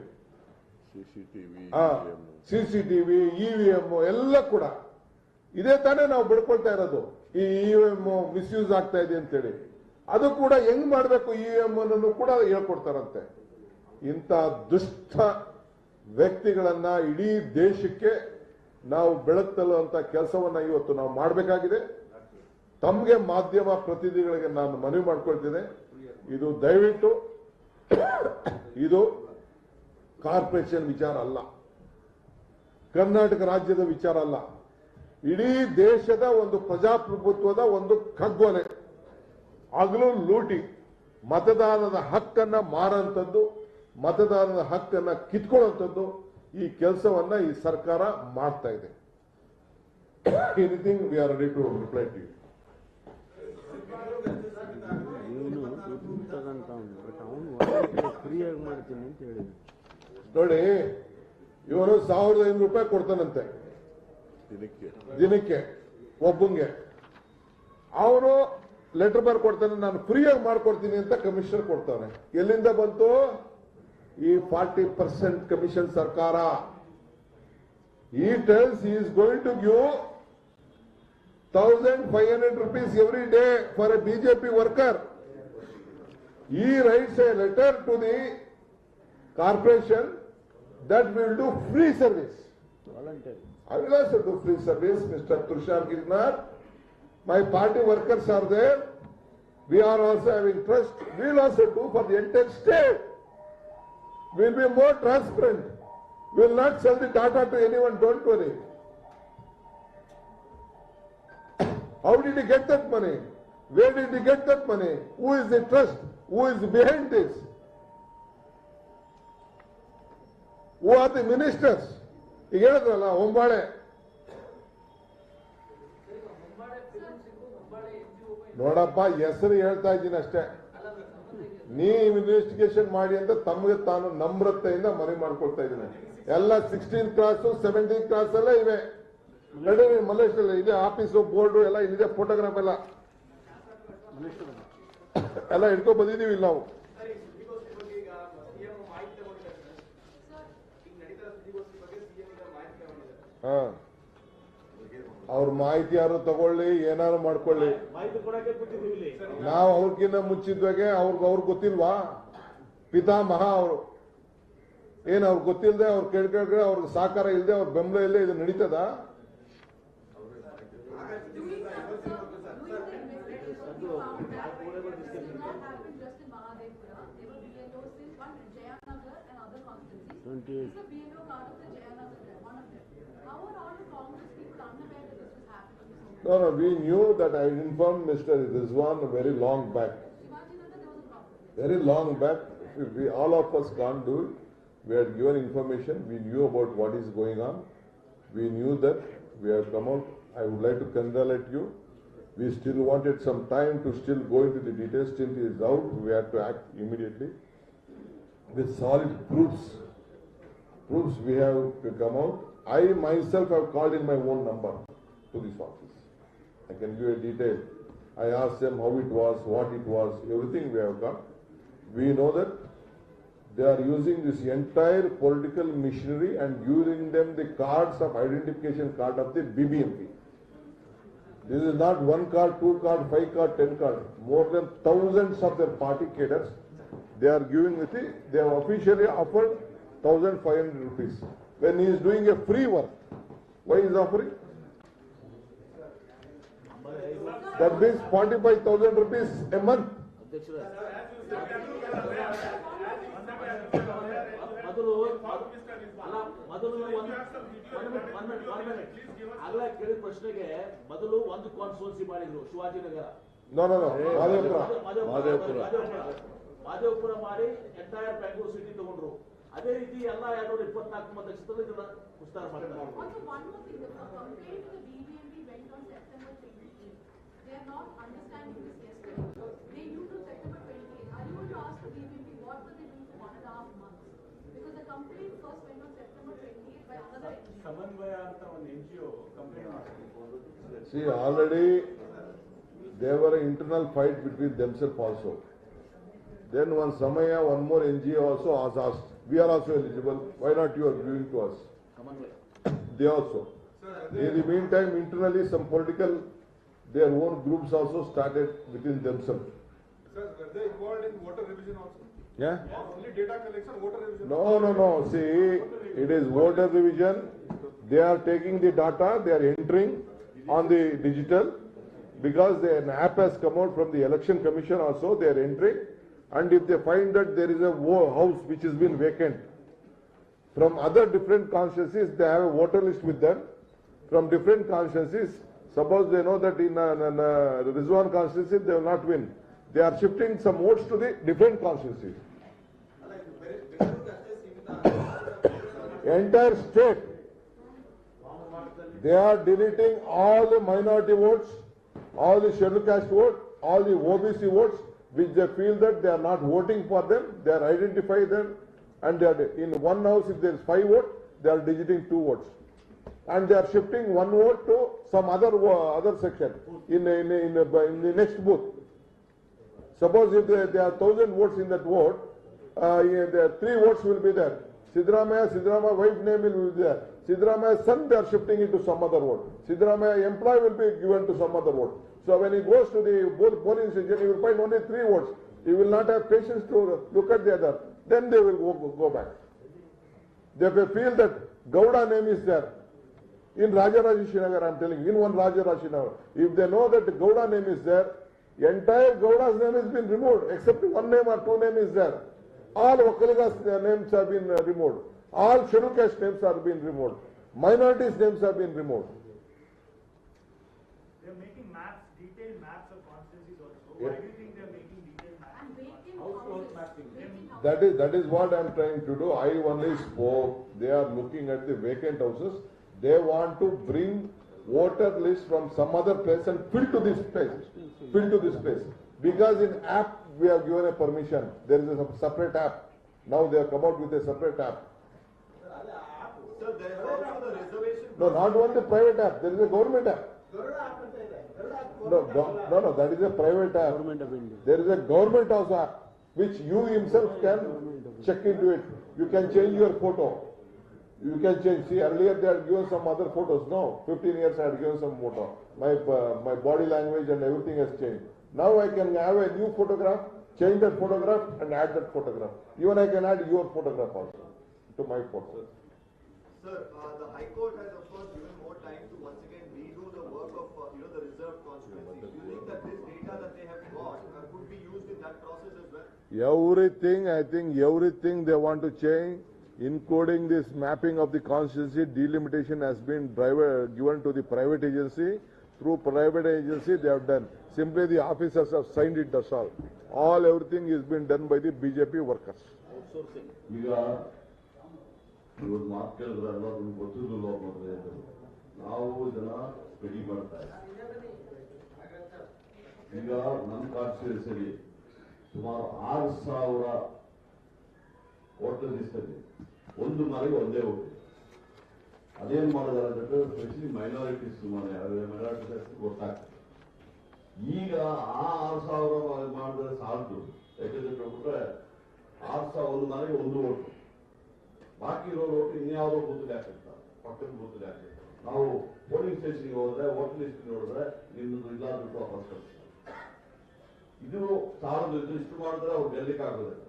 CCTV, EVM ಎಲ್ಲ ಕೂಡ ಇದೇ ತಾನೇ ನಾವು ಬಿಡ್ಕೊಳ್ತಾ ಇರೋದು. ಈ EVM ಮಿಸ್ಯೂಸ್ ಆಗ್ತಾ ಇದೆ ಅಂತೇಳಿ ಅದು ಕೂಡ ಹೆಂಗ್ ಮಾಡಬೇಕು EVM ಅನ್ನು ಕೂಡ ಹೇಳ್ಕೊಡ್ತಾರಂತೆ. ಇಂಥ ದುಷ್ಟ ವ್ಯಕ್ತಿಗಳನ್ನ ಇಡೀ ದೇಶಕ್ಕೆ ನಾವು ಬೆಳಗ್ತಲ್ಲುವಂತ ಕೆಲಸವನ್ನ ಇವತ್ತು ನಾವು ಮಾಡಬೇಕಾಗಿದೆ. ತಮಗೆ ಮಾಧ್ಯಮ ಪ್ರತಿನಿಧಿಗಳಿಗೆ ನಾನು ಮನವಿ ಮಾಡ್ಕೊಳ್ತೇನೆ, ಇದು ದಯವಿಟ್ಟು ಇದು ಕಾರ್ಪೊರೇಷನ್ ವಿಚಾರ ಅಲ್ಲ, ಕರ್ನಾಟಕ ರಾಜ್ಯದ ವಿಚಾರ ಅಲ್ಲ, ಇಡೀ ದೇಶದ ಒಂದು ಪ್ರಜಾಪ್ರಭುತ್ವದ ಒಂದು ಕಗ್ಗೊಲೆ, ಹಗಲು ಲೂಟಿ, ಮತದಾನದ ಹಕ್ಕನ್ನ ಮಾರಂಥದ್ದು, ಮತದಾನದ ಹಕ್ಕನ್ನ ಕಿತ್ಕೊಳ್ಳುವಂಥದ್ದು ಈ ಕೆಲಸವನ್ನ ಈ ಸರ್ಕಾರ ಮಾಡ್ತಾ ಇದೆ. Anything we are ready to reply to you. ಫ್ರೀಯಾಗಿ ಮಾಡ್ತೀನಿ ಅಂತ ಹೇಳಿದ್ರು. ನೋಡಿ, ಇವನು 1500 ರೂಪಾಯಿ ಕೊಡ್ತಾನಂತೆ ದಿನಕ್ಕೆ ಒಬ್ಬಂಗೆ. ಅವನು ಲೆಟರ್ ಬರ್ ಕೊಡ್ತಾನೆ, ನಾನು ಫ್ರೀಯಾಗಿ ಮಾಡ್ಕೊಡ್ತೀನಿ ಅಂತ ಕಮಿಷನರ್ ಕೊಡ್ತಾನೆ. ಎಲ್ಲಿಂದ ಬಂತು ಈ 40% ಕಮಿಷನ್ ಸರ್ಕಾರ? He tells he is going to give 1500 rupees every day for a BJP worker. He writes a letter to the corporation that we will do free service. Voluntary. I will also do free service, Mr. Tushar Girnar. My party workers are there. We are also having trust. We will also do for the entire state. We will be more transparent. We will not sell the data to anyone, don't worry. How did he get that money? Where did he get that money? Who is the trust? Who is behind this? Who are the ministers? ಈಗ ಹೇಳಿದ್ರಲ್ಲ ಹೊಂಬಾಳೆ, ನೋಡಪ್ಪ ಹೆಸರು ಹೇಳ್ತಾ ಇದ್ದೀನಿ ಅಷ್ಟೇ. ನೀವು investigation ಮಾಡಿ ಅಂತ ತಮಗೆ ತಾನು ನಮ್ರತೆಯಿಂದ ಮನವಿ ಮಾಡ್ಕೊಳ್ತಾ ಇದ್ದೀನಿ. ಎಲ್ಲ 16th ಕ್ಲಾಸ್ 17th ಕ್ಲಾಸ್ ಎಲ್ಲ ಇವೆ. ನಡೀರಿ ಮಲ್ಲೇಶ್ ಇದೆ, ಆಫೀಸು ಬೋರ್ಡು ಎಲ್ಲ ಇಲ್ಲಿದೆ, ಫೋಟೋಗ್ರಾಫ್ ಎಲ್ಲ ಹಿಡ್ಕೊಂಡ್ ಬಂದಿದ್ದೀವಿ ಇಲ್ಲಿ ನಾವು. ಹಾ, ಅವ್ರ ಮಾಹಿತಿ ಯಾರು ತಗೊಳ್ಳಿ, ಏನಾರು ಮಾಡ್ಕೊಳ್ಳಿ, ನಾವು ಅವ್ರಿಗಿನ್ನ ಮುಂಚಿದ್ವಾಗೆ ಅವ್ರಿಗೆ ಗೊತ್ತಿಲ್ವಾ? ಪಿತಾಮಹ ಅವರು ಏನ್ ಅವ್ರಿಗೆ ಗೊತ್ತಿಲ್ಲದೆ ಅವ್ರು ಕೇಳ್ಕೊಂಡ್ರೆ ಅವ್ರಿಗೆ ಸಹಕಾರ ಇಲ್ಲದೆ ಅವ್ರ ಬೆಂಬಲ ಇಲ್ಲದೆ ಇದು ನಡೀತದ? No, we knew that. I informed Mr. Rizwan very long back. Very long back. All of us can't do it. We had given information. We knew about what is going on. We knew that. We have come out. I would like to congratulate you. We still wanted some time to still go into the details. Still it is out. We had to act immediately. With solid proofs. Proofs we have to come out. I myself have called in my own number to this office. I can give a detail. I asked them how it was, what it was, everything we have got. We know that they are using this entire political machinery and giving them the cards of identification card of the BBMP. This is not 1 card, 2 card, 5 card, 10 card. More than thousands of their party cadres, they are giving with it. They have officially offered 1,500 rupees. When he is doing a free work, why is offering? That means 45,000 rupees a month. ಆಗಲೇ ಕೇಳಿದ ಪ್ರಶ್ನೆಗೆ ಮೊದಲು ಒಂದು constituency ಮಾಡಿದ್ರು, ಶಿವಾಜಿನಗರ. ಮಾದೇವಪುರ ಮಾಡಿ entire Bengaluru city ತಗೊಂಡ್ರು. ಅದೇ ರೀತಿ ಎಲ್ಲ 224 ಮತಕ್ಷೇತ್ರದಲ್ಲಿ ಇದನ್ನ ವಿಸ್ತಾರ ಮಾಡಿದ್ದಾರೆ. See, already there were an internal fight between themselves also. Then one Samaya, one more NGO also has asked, we are also eligible, why not you are giving to us? They also. In the meantime, internally some political, their own groups also started within themselves. Sir, were they involved in voter revision also? Yeah? Only data collection, voter revision? No. See, it is voter revision. They are taking the data, they are entering on the digital, because an app has come out from the Election Commission also, they are entering, and if they find that there is a house which has been vacant, from other different constituencies, they have a voter list with them, from different constituencies, suppose they know that in the Rizwan constituency, they will not win. They are shifting some votes to the different constituencies. Entire state, they are deleting all the minority votes, all the scheduled caste vote, all the OBC votes, which they feel that they are not voting for them, they are identifying them, and they are in one house, if there is 5 votes, they are deleting 2 votes. And they are shifting 1 vote to some other section in the next booth. Suppose if there are 1,000 votes in that vote, there are 3 votes will be there. Siddaramaiah wife name will be there. Siddaramaiah son, they are shifting it to some other vote. Siddaramaiah employee will be given to some other vote. So when he goes to the polling station, he will find only 3 votes. He will not have patience to look at the other. Then they will go back. They will feel that Gowda name is there. In Rajarashinagar, I am telling you, in one Rajarashinagar. If they know that Gowda name is there, entire Gowda's name has been removed, except 1 name or 2 names is there. All Vakaligas names have been removed. All scheduled caste names have been removed. Minorities names have been removed. They are making maps, detailed maps of constituencies also. Why do you think they are making detailed maps? That is what I am trying to do. I only spoke. They are looking at the vacant houses. They want to bring voter list from some other place and fill to this place. Fill to this place. Because in app we have given a permission. There is a separate app. Now they have come out with a separate app. Sir, there is also the reservation. No, not only private app. There is a government app. No, that is a private app. There is a government house app which you himself can check into it. You can change your photo. You can change. See, earlier they had given some other photos. No, 15 years I had given some photo. My body language and everything has changed. Now I can have a new photograph, change that photograph and add that photograph. Even I can add your photograph also to my photo. Sir, the High Court has of course given more time to once again redo the work of the reserved constituencies. Do you think that this data that they have got could be used in that process as well? Everything, I think everything they want to change, including this mapping of the constituency, delimitation has been given to the private agency. Through private agency they have done. Simply the officers have signed it, that's all. Everything is been done by the BJP workers. Outsourcing. ಇವತ್ತು ಮಾತು ಕೇಳಿದ್ರೆ ಎಲ್ಲ ನಿಮ್ಗೆ ಗೊತ್ತಿರಲಿಲ್ಲ ನೋಡ್ರಿ ನಾವು ಇದನ್ನ study ಮಾಡ್ತಾ ಇದ್ದೀವಿ. ಈಗ ನಮ್ಮ ಕಾನ್ಸ್ಟಿಟ್ಯೂನ್ಸಿಯಲ್ಲಿ ಸುಮಾರು 6,000 ವೋಟರ್ ಲಿಸ್ಟ್ ಅಲ್ಲಿ ಒಂದು ಮನೆಗೆ ಒಂದೇ ಓಟ್. ಅದೇನ್ ಮಾಡಿದಾರೆ ಅಂದ್ರೆ ಸ್ಪೆಷಲಿ ಮೈನಾರಿಟೀಸ್ ಮೈನಾರಿಟೀಸ್ ಗೊತ್ತಾಗ್ತದೆ. ಈಗ ಆ 6,000 ಮಾಡಿದ್ರೆ ಸಾಲದು. ಯಾಕಂದ್ರೆ ಬಿಟ್ರೆ 6,000 ಒಂದು ಮನೆಗೆ ಒಂದು ಓಟು, ಬಾಕಿ ಇರೋರು ಓಟು ಇನ್ಯಾವುದೋ ಬೂತ್ಗೆ ಹಾಕಿರ್ತಾರೆ, ಪಕ್ಕದ ಬೂತ್ಗೆ ಹಾಕಿರ್ತಾರೆ. ನಾವು ಪೋಲಿಂಗ್ ಸ್ಟೇಷನ್ಗೆ ಹೋದ್ರೆ ವೋಟರ್ ಲಿಸ್ಟ್ ನೋಡಿದ್ರೆ ನಿಮ್ಮದು ಇಲ್ಲ ಬಿಟ್ಟು ವಾಪಸ್ ಕಳಿಸ್ತಾರೆ. ಇದು ಸಾಲದು, ಇದು ಇಷ್ಟು ಮಾಡಿದ್ರೆ ಅವ್ರು ಗೆಲ್ಲಕ್ಕೆ ಆಗೋದಿಲ್ಲ.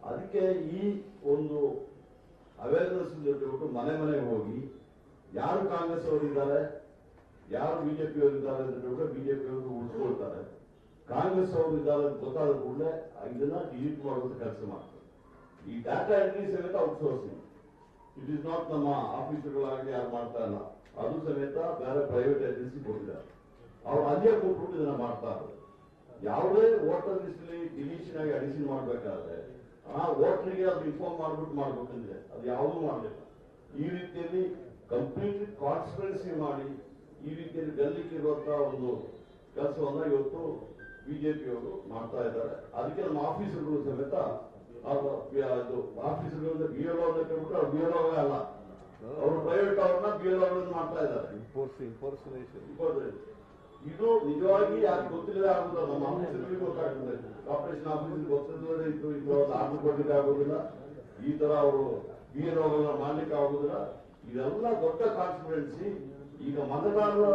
ಅದಕ್ಕೆ ಈ ಒಂದು ಅವೇರ್ನೆಸ್ ಬಿಟ್ಟು ಮನೆ ಮನೆಗೆ ಹೋಗಿ ಯಾರು ಕಾಂಗ್ರೆಸ್ ಅವರಿದ್ದಾರೆ, ಯಾರು ಬಿಜೆಪಿ ಅವರಿದ್ದಾರೆ ಅಂತ ಬಿಟ್ಟು ಬಿಜೆಪಿ ಅವರು ಉಳಿಸ್ಕೊಳ್ತಾರೆ, ಕಾಂಗ್ರೆಸ್ ಅವರು ಇದ್ದಾರೆ ಅಂತ ಗೊತ್ತಾದ ಕೂಡಲೇ ಇದನ್ನ ಡಿಲೀಟ್ ಮಾಡುವಂತ ಕೆಲಸ ಮಾಡ್ತಾರೆ. ಈ ಡಾಟಾ ಎಂಟ್ರಿ ಸಮೇತ ಔಟ್ಸೋರ್ಸಿಂಗ್. ಇಟ್ ಇಸ್ ನಾಟ್ ನಮ್ಮ ಆಫೀಸರ್ಗಳಾಗಿ ಯಾರು ಮಾಡ್ತಾ ಇಲ್ಲ, ಅದು ಸಮೇತ ಬೇರೆ ಪ್ರೈವೇಟ್ ಏಜೆನ್ಸಿ ಕೊಟ್ಟಿದ್ದಾರೆ. ಅವ್ರು ಅಲ್ಲೇ ಕೊಟ್ಬಿಟ್ಟು ಇದನ್ನ ಮಾಡ್ತಾ ಇದ್ದಾರೆ. ಯಾವುದೇ ವೋಟರ್ ಲಿಸ್ಟ್ ಅಲ್ಲಿ ಡಿಲೀಷನ್ ಆಗಿ ಅಡಿಷನ್ ಮಾಡ್ಬೇಕಾದ್ರೆ ಆ ವೋಟರ್ಗೆ ಅದು ಇನ್ಫಾರ್ಮ್ ಮಾಡ್ಬಿಟ್ಟು ಮಾಡ್ಬೇಕಂದ್ರೆ ಅದು ಯಾವುದೂ ಮಾಡಲಿಲ್ಲ. ಈ ರೀತಿಯಲ್ಲಿ ಕಂಪ್ಲೀಟ್ ಕಾನ್ಸ್ಪಿರೆನ್ಸಿ ಮಾಡಿ ಈ ರೀತಿಯಲ್ಲಿ ಗೆಲ್ಲಕ್ಕಿರುವಂತಹ ಒಂದು ಕೆಲಸವನ್ನ ಇವತ್ತು ಬಿಜೆಪಿಯವರು ಮಾಡ್ತಾ ಇದ್ದಾರೆ. ಅದಕ್ಕೆ ನಮ್ಮ ಆಫೀಸರ್ಗಳು ಸಮೇತ ಆಫೀಸರ್ಗಳು ಬಿಎಲ್ಒ ಅಂತ ಕೇಳ್ಬಿಟ್ಟು ಅವ್ರು ಬಿಎಲ್ಒ ಅಲ್ಲ, ಅವರು ಪ್ರೈವೇಟ್ ಅವ್ರನ್ನ ಬಿಎಲ್ಒ ಮಾಡ್ತಾ ಇದ್ದಾರೆ. ಇದು ನಿಜವಾಗಿ ಯಾರು ಗೊತ್ತಿಲ್ಲದೆ ಆಗುದಿಲ್ಲ. ನಮ್ಮ ಆಫೀಸರ್ಗಳಿಗೆ ಗೊತ್ತಾಗ್ತದೆ, ಕಾರ್ಪೊರೇಷನ್ ಆಫೀಸರ್ ಗೊತ್ತಿಲ್ಲದೆ ಇದ್ದು ಇದು ಆರ್ಡರ್ ಕೊಡ್ಲಿಕ್ಕೆ ಆಗೋದಿಲ್ಲ, ಈ ತರ ಅವರು ಬಿಎಲ್ಒಗಳನ್ನ ಮಾಡ್ಲಿಕ್ಕೆ ಆಗೋದಿಲ್ಲ. ಇದೆಲ್ಲ ದೊಡ್ಡ ಕಾನ್ಸ್ಪಿರೆನ್ಸಿ. ಈಗ ಮತದಾರರ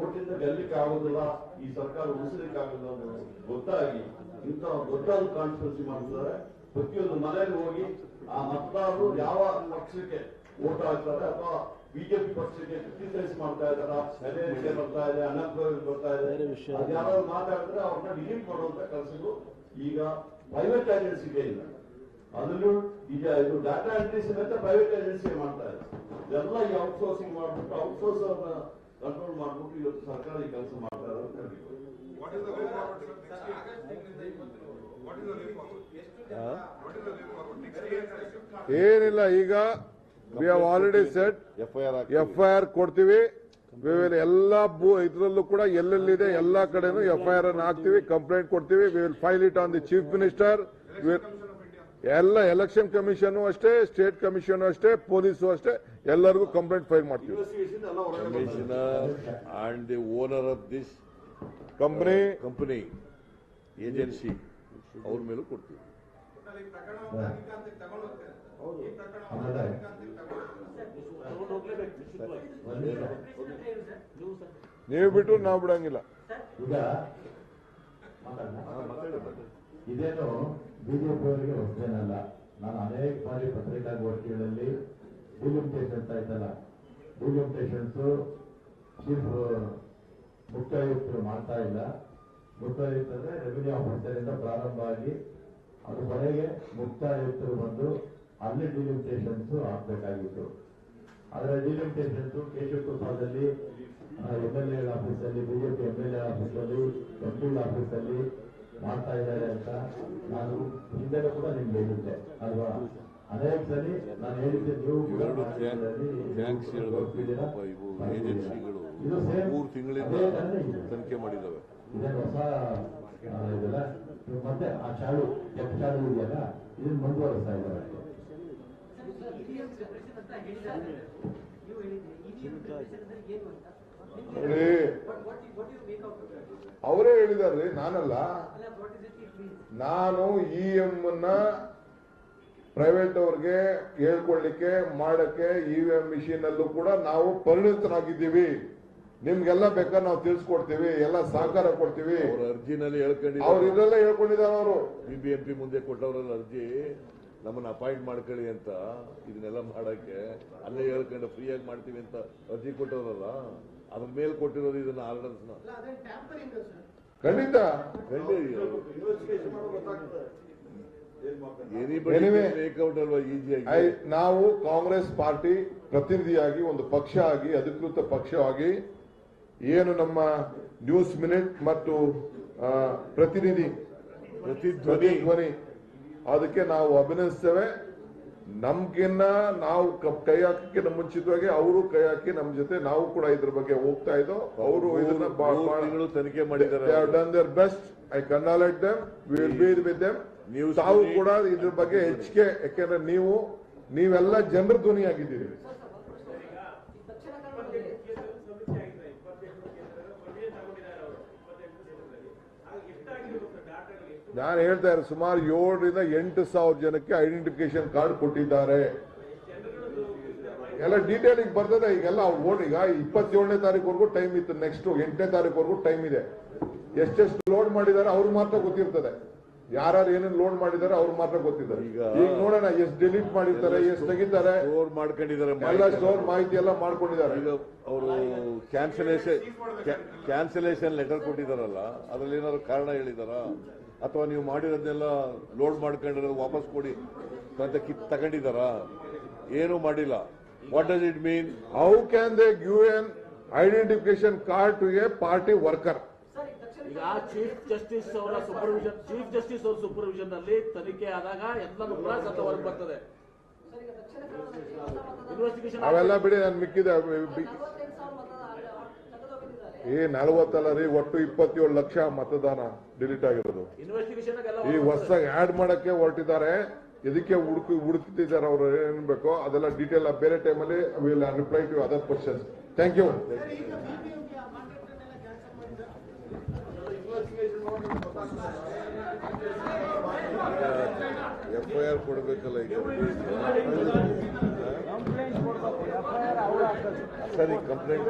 ಓಟಿಂದ ಗೆಲ್ಲಲಿಕ್ಕೆ ಆಗೋದಿಲ್ಲ, ಈ ಸರ್ಕಾರ ಉಳಿಸಲಿಕ್ಕೆ ಆಗೋದಿಲ್ಲ ಅಂತ ಗೊತ್ತಾಗಿ ಇಂಥ ದೊಡ್ಡ ಕಾನ್ಸ್ಪಿರೆನ್ಸಿ ಮಾಡ್ತಿದ್ದಾರೆ. ಪ್ರತಿಯೊಂದು ಮನೆಯಲ್ಲಿ ಹೋಗಿ ಆ ಮತದಾರರು ಯಾವ ಪಕ್ಷಕ್ಕೆ ವೋಟ್ ಹಾಕ್ತಾರೆ ಅಥವಾ ಬಿಜೆಪಿ ಪಕ್ಷಕ್ಕೆ ಕ್ರಿಟಿಸೈಸ್ ಮಾಡ್ತಾ ಇದಾರ, ನೆಲೆ ಬರ್ತಾ ಇದೆ, ಅನ್ಎಂಪ್ಲಾಯ್ಮೆಂಟ್ ಬರ್ತಾ ಇದೆ, ಅದ್ಯಾರು ಮಾತಾಡಿದ್ರೆ ಅವ್ರನ್ನ ಡಿಲೀಟ್ ಮಾಡುವಂತ ಕೆಲಸಗಳು ಈಗ ಪ್ರೈವೇಟ್ ಏಜೆನ್ಸಿಗೆ ಇಲ್ಲ. ಅದರಲ್ಲೂ ಈಗ ಇದು ಡಾಟಾ ಎಂಟ್ರಿ ಸಮೇತ ಪ್ರೈವೇಟ್ ಏಜೆನ್ಸಿ ಮಾಡ್ತಾ ಇದೆ. ಇದೆಲ್ಲ ಈ ಔಟ್ಸೋರ್ಸಿಂಗ್ ಮಾಡ್ಬಿಟ್ಟು ಔಟ್ಸೋರ್ಸ್ ಅವ್ರನ್ನ ಕಂಟ್ರೋಲ್ ಮಾಡ್ಬಿಟ್ಟು ಇವತ್ತು ಸರ್ಕಾರ ಈ ಕೆಲಸ ಮಾಡ್ತಾ ಇರೋದು. ಏನಿಲ್ಲ, ಈಗ we have already set FIR ಕೊಡ್ತೀವಿ. ಎಲ್ಲ ಇದ್ರಲ್ಲೂ ಕೂಡ ಎಲ್ಲೆಲ್ಲಿದೆ ಎಲ್ಲ ಕಡೆನೂ FIR ಅನ್ನು ಹಾಕ್ತಿವಿ, ಕಂಪ್ಲೇಂಟ್ ಕೊಡ್ತೀವಿ. We will file it on the chief minister. ಎಲ್ಲ ಎಲೆಕ್ಷನ್ ಕಮಿಷನ್ ಅಷ್ಟೇ, ಸ್ಟೇಟ್ ಕಮಿಷನ್ ಅಷ್ಟೇ, ಪೊಲೀಸು ಅಷ್ಟೇ, ಎಲ್ಲರಿಗೂ ಕಂಪ್ಲೇಂಟ್ ಫೈಲ್ ಮಾಡ್ತೀವಿ. and the owner of this company agency ಅವ್ರ ಮೇಲೂ ಕೊಡ್ತೀವಿ. ನೀವು ಬಿಟ್ಟು ನಾವು ಬಿಡಂಗಿಲ್ಲ. ಈಗ ಇದೇನು ಬಿಜೆಪಿ ಅವರಿಗೆ ಹೊಸದೇನಲ್ಲ. ನಾನು ಅನೇಕ ಬಾರಿ ಪತ್ರಿಕಾಗೋಷ್ಠಿಗಳಲ್ಲಿ ಡಿಲಿಮಿಟೇಷನ್ಸ್ ಆಯ್ತಲ್ಲ, ಡಿಲಿಮಿಟೇಷನ್ಸ್ ಚೀಫ್ ಮುಖ್ಯಾಯುಕ್ತರು ಮಾಡ್ತಾ ಇಲ್ಲ. ಮುಖ್ಯಾಯುಕ್ತಂದ್ರೆ ರೆವಿನ್ಯೂ ಆಫೀಸರ್ ಇಂದ ಪ್ರಾರಂಭ ಆಗಿ ಅದು ಕೊನೆಗೆ ಮುಕ್ತಾಯುಕ್ತರು ಬಂದು ಅಲ್ಲಿ ಡಿಲಿಮಿಟೇಷನ್ಸ್ ಆಗ್ಬೇಕಾಗಿತ್ತು. ಅದರ ಡಿಲಿಮಿಟೇಷನ್ಸ್ ಕೇಶವಕುಪ್ಪದಲ್ಲಿ MLA ಆಫೀಸಲ್ಲಿ, ಬಿಜೆಪಿ MLA ಆಫೀಸಲ್ಲಿ, MP ಆಫೀಸಲ್ಲಿ ಮಾಡ್ತಾ ಇದ್ದಾರೆ ಅಂತ ನಾನು ಹಿಂದೆ ಕೂಡ ನಿಮ್ಗೆ ಹೇಳಿದ್ದೆ ಅಲ್ವಾ? ಅನೇಕ ಸರಿ ನಾನು ಹೇಳಿದ್ದೆ, ನೀವು ಕೂಡ ಇದು 3 ತಿಂಗಳಿಂದ ತನಿಖೆ ಮಾಡಿದ್ದಾವೆ. ಇದೇನು ಹೊಸ ಇದೆಲ್ಲ ಮತ್ತೆ ಆ ಚಾಳು ಇದೆಯಲ್ಲ, ಇದನ್ನು ಮುಂದುವರಿಸ್ತಾ ಇದ್ದಾರೆ. ಅವರೇ ಹೇಳಿದಾರ್ರಿ, ನಾನಲ್ಲ. ನಾನು EM ಅನ್ನ ಪ್ರೈವೇಟ್ ಅವ್ರಿಗೆ ಹೇಳ್ಕೊಳ್ಳಿಕ್ಕೆ ಮಾಡಕ್ಕೆ EVM ಮಿಷಿನ್ ಅಲ್ಲೂ ಕೂಡ ನಾವು ಪರಿಣಿತರಾಗಿದ್ದೀವಿ. ನಿಮ್ಗೆಲ್ಲ ಬೇಕಾದ್ರೆ ನಾವು ತಿಳಿಸ್ಕೊಡ್ತೀವಿ, ಎಲ್ಲ ಸಹಕಾರ ಕೊಡ್ತೀವಿ. ಅವ್ರ ಅರ್ಜಿನಲ್ಲಿ ಹೇಳ್ಕೊಂಡಿದ್ದಾರೆ, ಅವ್ರು ಇದೆಲ್ಲ ಹೇಳ್ಕೊಂಡಿದ್ದಾರೆ. ಅವರು BBMP ಮುಂದೆ ಕೊಟ್ಟವರಲ್ಲ ಅರ್ಜಿ, ನಮ್ಮನ್ನ ಅಪಾಯಿಂಟ್ ಮಾಡ್ಕೊಳ್ಳಿ ಅಂತ, ಇದನ್ನೆಲ್ಲ ಮಾಡಕ್ಕೆ ಅಲ್ಲೇ ಹೇಳ್ಕೊಂಡು ಫ್ರೀಯಾಗಿ ಮಾಡ್ತೀವಿ ಅಂತ ಅರ್ಜಿ ಕೊಟ್ಟವರಲ್ಲ, ಅದ್ರ ಮೇಲೆ ಕೊಟ್ಟಿರೋದು ಇದನ್ನ ಆರ್ಡರ್ಸ್ ಖಂಡಿತ. ನಾವು ಕಾಂಗ್ರೆಸ್ ಪಾರ್ಟಿ ಪ್ರತಿನಿಧಿಯಾಗಿ, ಒಂದು ಪಕ್ಷ ಆಗಿ, ಅಧಿಕೃತ ಪಕ್ಷವಾಗಿ ಏನು ನಮ್ಮ ನ್ಯೂಸ್ ಮಿನಿಟ್ ಮತ್ತು ಪ್ರತಿಧ್ವನಿ ಅದಕ್ಕೆ ನಾವು ಅಭಿನಂದಿಸ್ತೇವೆ. ನಮ್ಗಿನ್ನ ನಾವು ಕೈ ಹಾಕಕ್ಕೆ ಮುಂಚಿತವಾಗಿ ಅವರು ಕೈ ಹಾಕಿ ನಮ್ ಜೊತೆ ನಾವು ಕೂಡ ಇದ್ರ ಬಗ್ಗೆ ಹೋಗ್ತಾ ಇದ್ದೋ. ಅವರು ಇದನ್ನ ತನಿಖೆ ಮಾಡಿದ್ದಾರೆ. They have done their best. I congratulate them. We will be with them. ತಾವು ಕೂಡ ಇದ್ರ ಬಗ್ಗೆ ಹೆಚ್ಚಿಗೆ, ಯಾಕೆಂದ್ರೆ ನೀವೆಲ್ಲ ಜನರ ಧ್ವನಿಯಾಗಿದ್ದೀರಿ. ನಾನು ಹೇಳ್ತಾ ಇರೋದು ಸುಮಾರು 7,000 ರಿಂದ 8,000 ಜನಕ್ಕೆ ಐಡೆಂಟಿಫಿಕೇಶನ್ ಕಾರ್ಡ್ ಕೊಟ್ಟಿದ್ದಾರೆ. ಎಲ್ಲ ಡೀಟೇಲ್ ಈಗ ಬರ್ತದೆ. ಈಗೆಲ್ಲ ಓಟ್ ಈಗ 27ನೇ ತಾರೀಕುವರೆಗೂ ಟೈಮ್ ಇತ್ತು, ನೆಕ್ಸ್ಟ್ 8ನೇ ತಾರೀಕುವರೆಗೂ ಟೈಮ್ ಇದೆ. ಎಷ್ಟೆಷ್ಟು ಲೋಡ್ ಮಾಡಿದ್ದಾರೆ ಅವ್ರು ಮಾತ್ರ ಗೊತ್ತಿರ್ತದೆ. ಯಾರು ಏನೇನು ಲೋಡ್ ಮಾಡಿದ್ದಾರೆ ಅವ್ರು ಮಾತ್ರ ಗೊತ್ತಿದ್ದಾರೆ. ಈಗ ನೋಡೋಣ ಎಷ್ಟು ಡಿಲೀಟ್ ಮಾಡಿರ್ತಾರೆ, ಎಷ್ಟು ತೆಗಿತಾರೆ, ಸ್ಟೋರ್ ಮಾಡ್ಕೊಂಡಿದ್ದಾರೆ, ಎಲ್ಲ ಸ್ಟೋರ್ ಮಾಹಿತಿ ಎಲ್ಲ ಮಾಡ್ಕೊಂಡಿದ್ದಾರೆ. ಈಗ ಅವರು ಕ್ಯಾನ್ಸಲೇಷನ್ ಲೆಟರ್ ಕೊಟ್ಟಿದಾರಲ್ಲ, ಅದ್ರಲ್ಲಿ ಏನಾದ್ರು ಕಾರಣ ಹೇಳಿದಾರ ಅಥವಾ ನೀವು ಮಾಡಿರೋದನ್ನೆಲ್ಲ ಲೋಡ್ ಮಾಡ್ಕೊಂಡಿರೋ ವಾಪಸ್ ಕೊಡಿ ಅಂತ ತಗೊಂಡಿದಾರ? ಏನು ಮಾಡಿಲ್ಲ. What does it mean? How can they give an identification card to a party worker? ಈಗ ಚೀಫ್ ಜಸ್ಟಿಸ್ ಅವರ ಸೂಪರ್ವಿಷನ್ ನಲ್ಲಿ ತನಿಖೆ ಆದಾಗ ಎಲ್ಲರೂ ಕೂಡ ಸತ್ತವರೆಗೆ ಬರ್ತದೆ. ಅವೆಲ್ಲ ಬಿಡಿ, ನಾನು ಮಿಕ್ಕಿದೆ 40 ರೀ, ಒಟ್ಟು 27 ಲಕ್ಷ ಮತದಾನ ಡಿಲೀಟ್ ಆಗಿರೋದು. ಈ ಹೊಸದಾಗಿ ಆಡ್ ಮಾಡಕ್ಕೆ ಹೊರಟಿದ್ದಾರೆ. ಇದಕ್ಕೆ ಹುಡುಕ್ತಿದ್ದಾರೆ ಅವರು ಏನ್ ಬೇಕೋ ಅದೆಲ್ಲ ಡೀಟೇಲ್ ಬೇರೆ ಟೈಮಲ್ಲಿ will reply to other questions. Thank you. FIR ಕೊಡಬೇಕಲ್ಲ ಈಗ. ಸರಿ, ಕಂಪ್ಲೇಂಟ್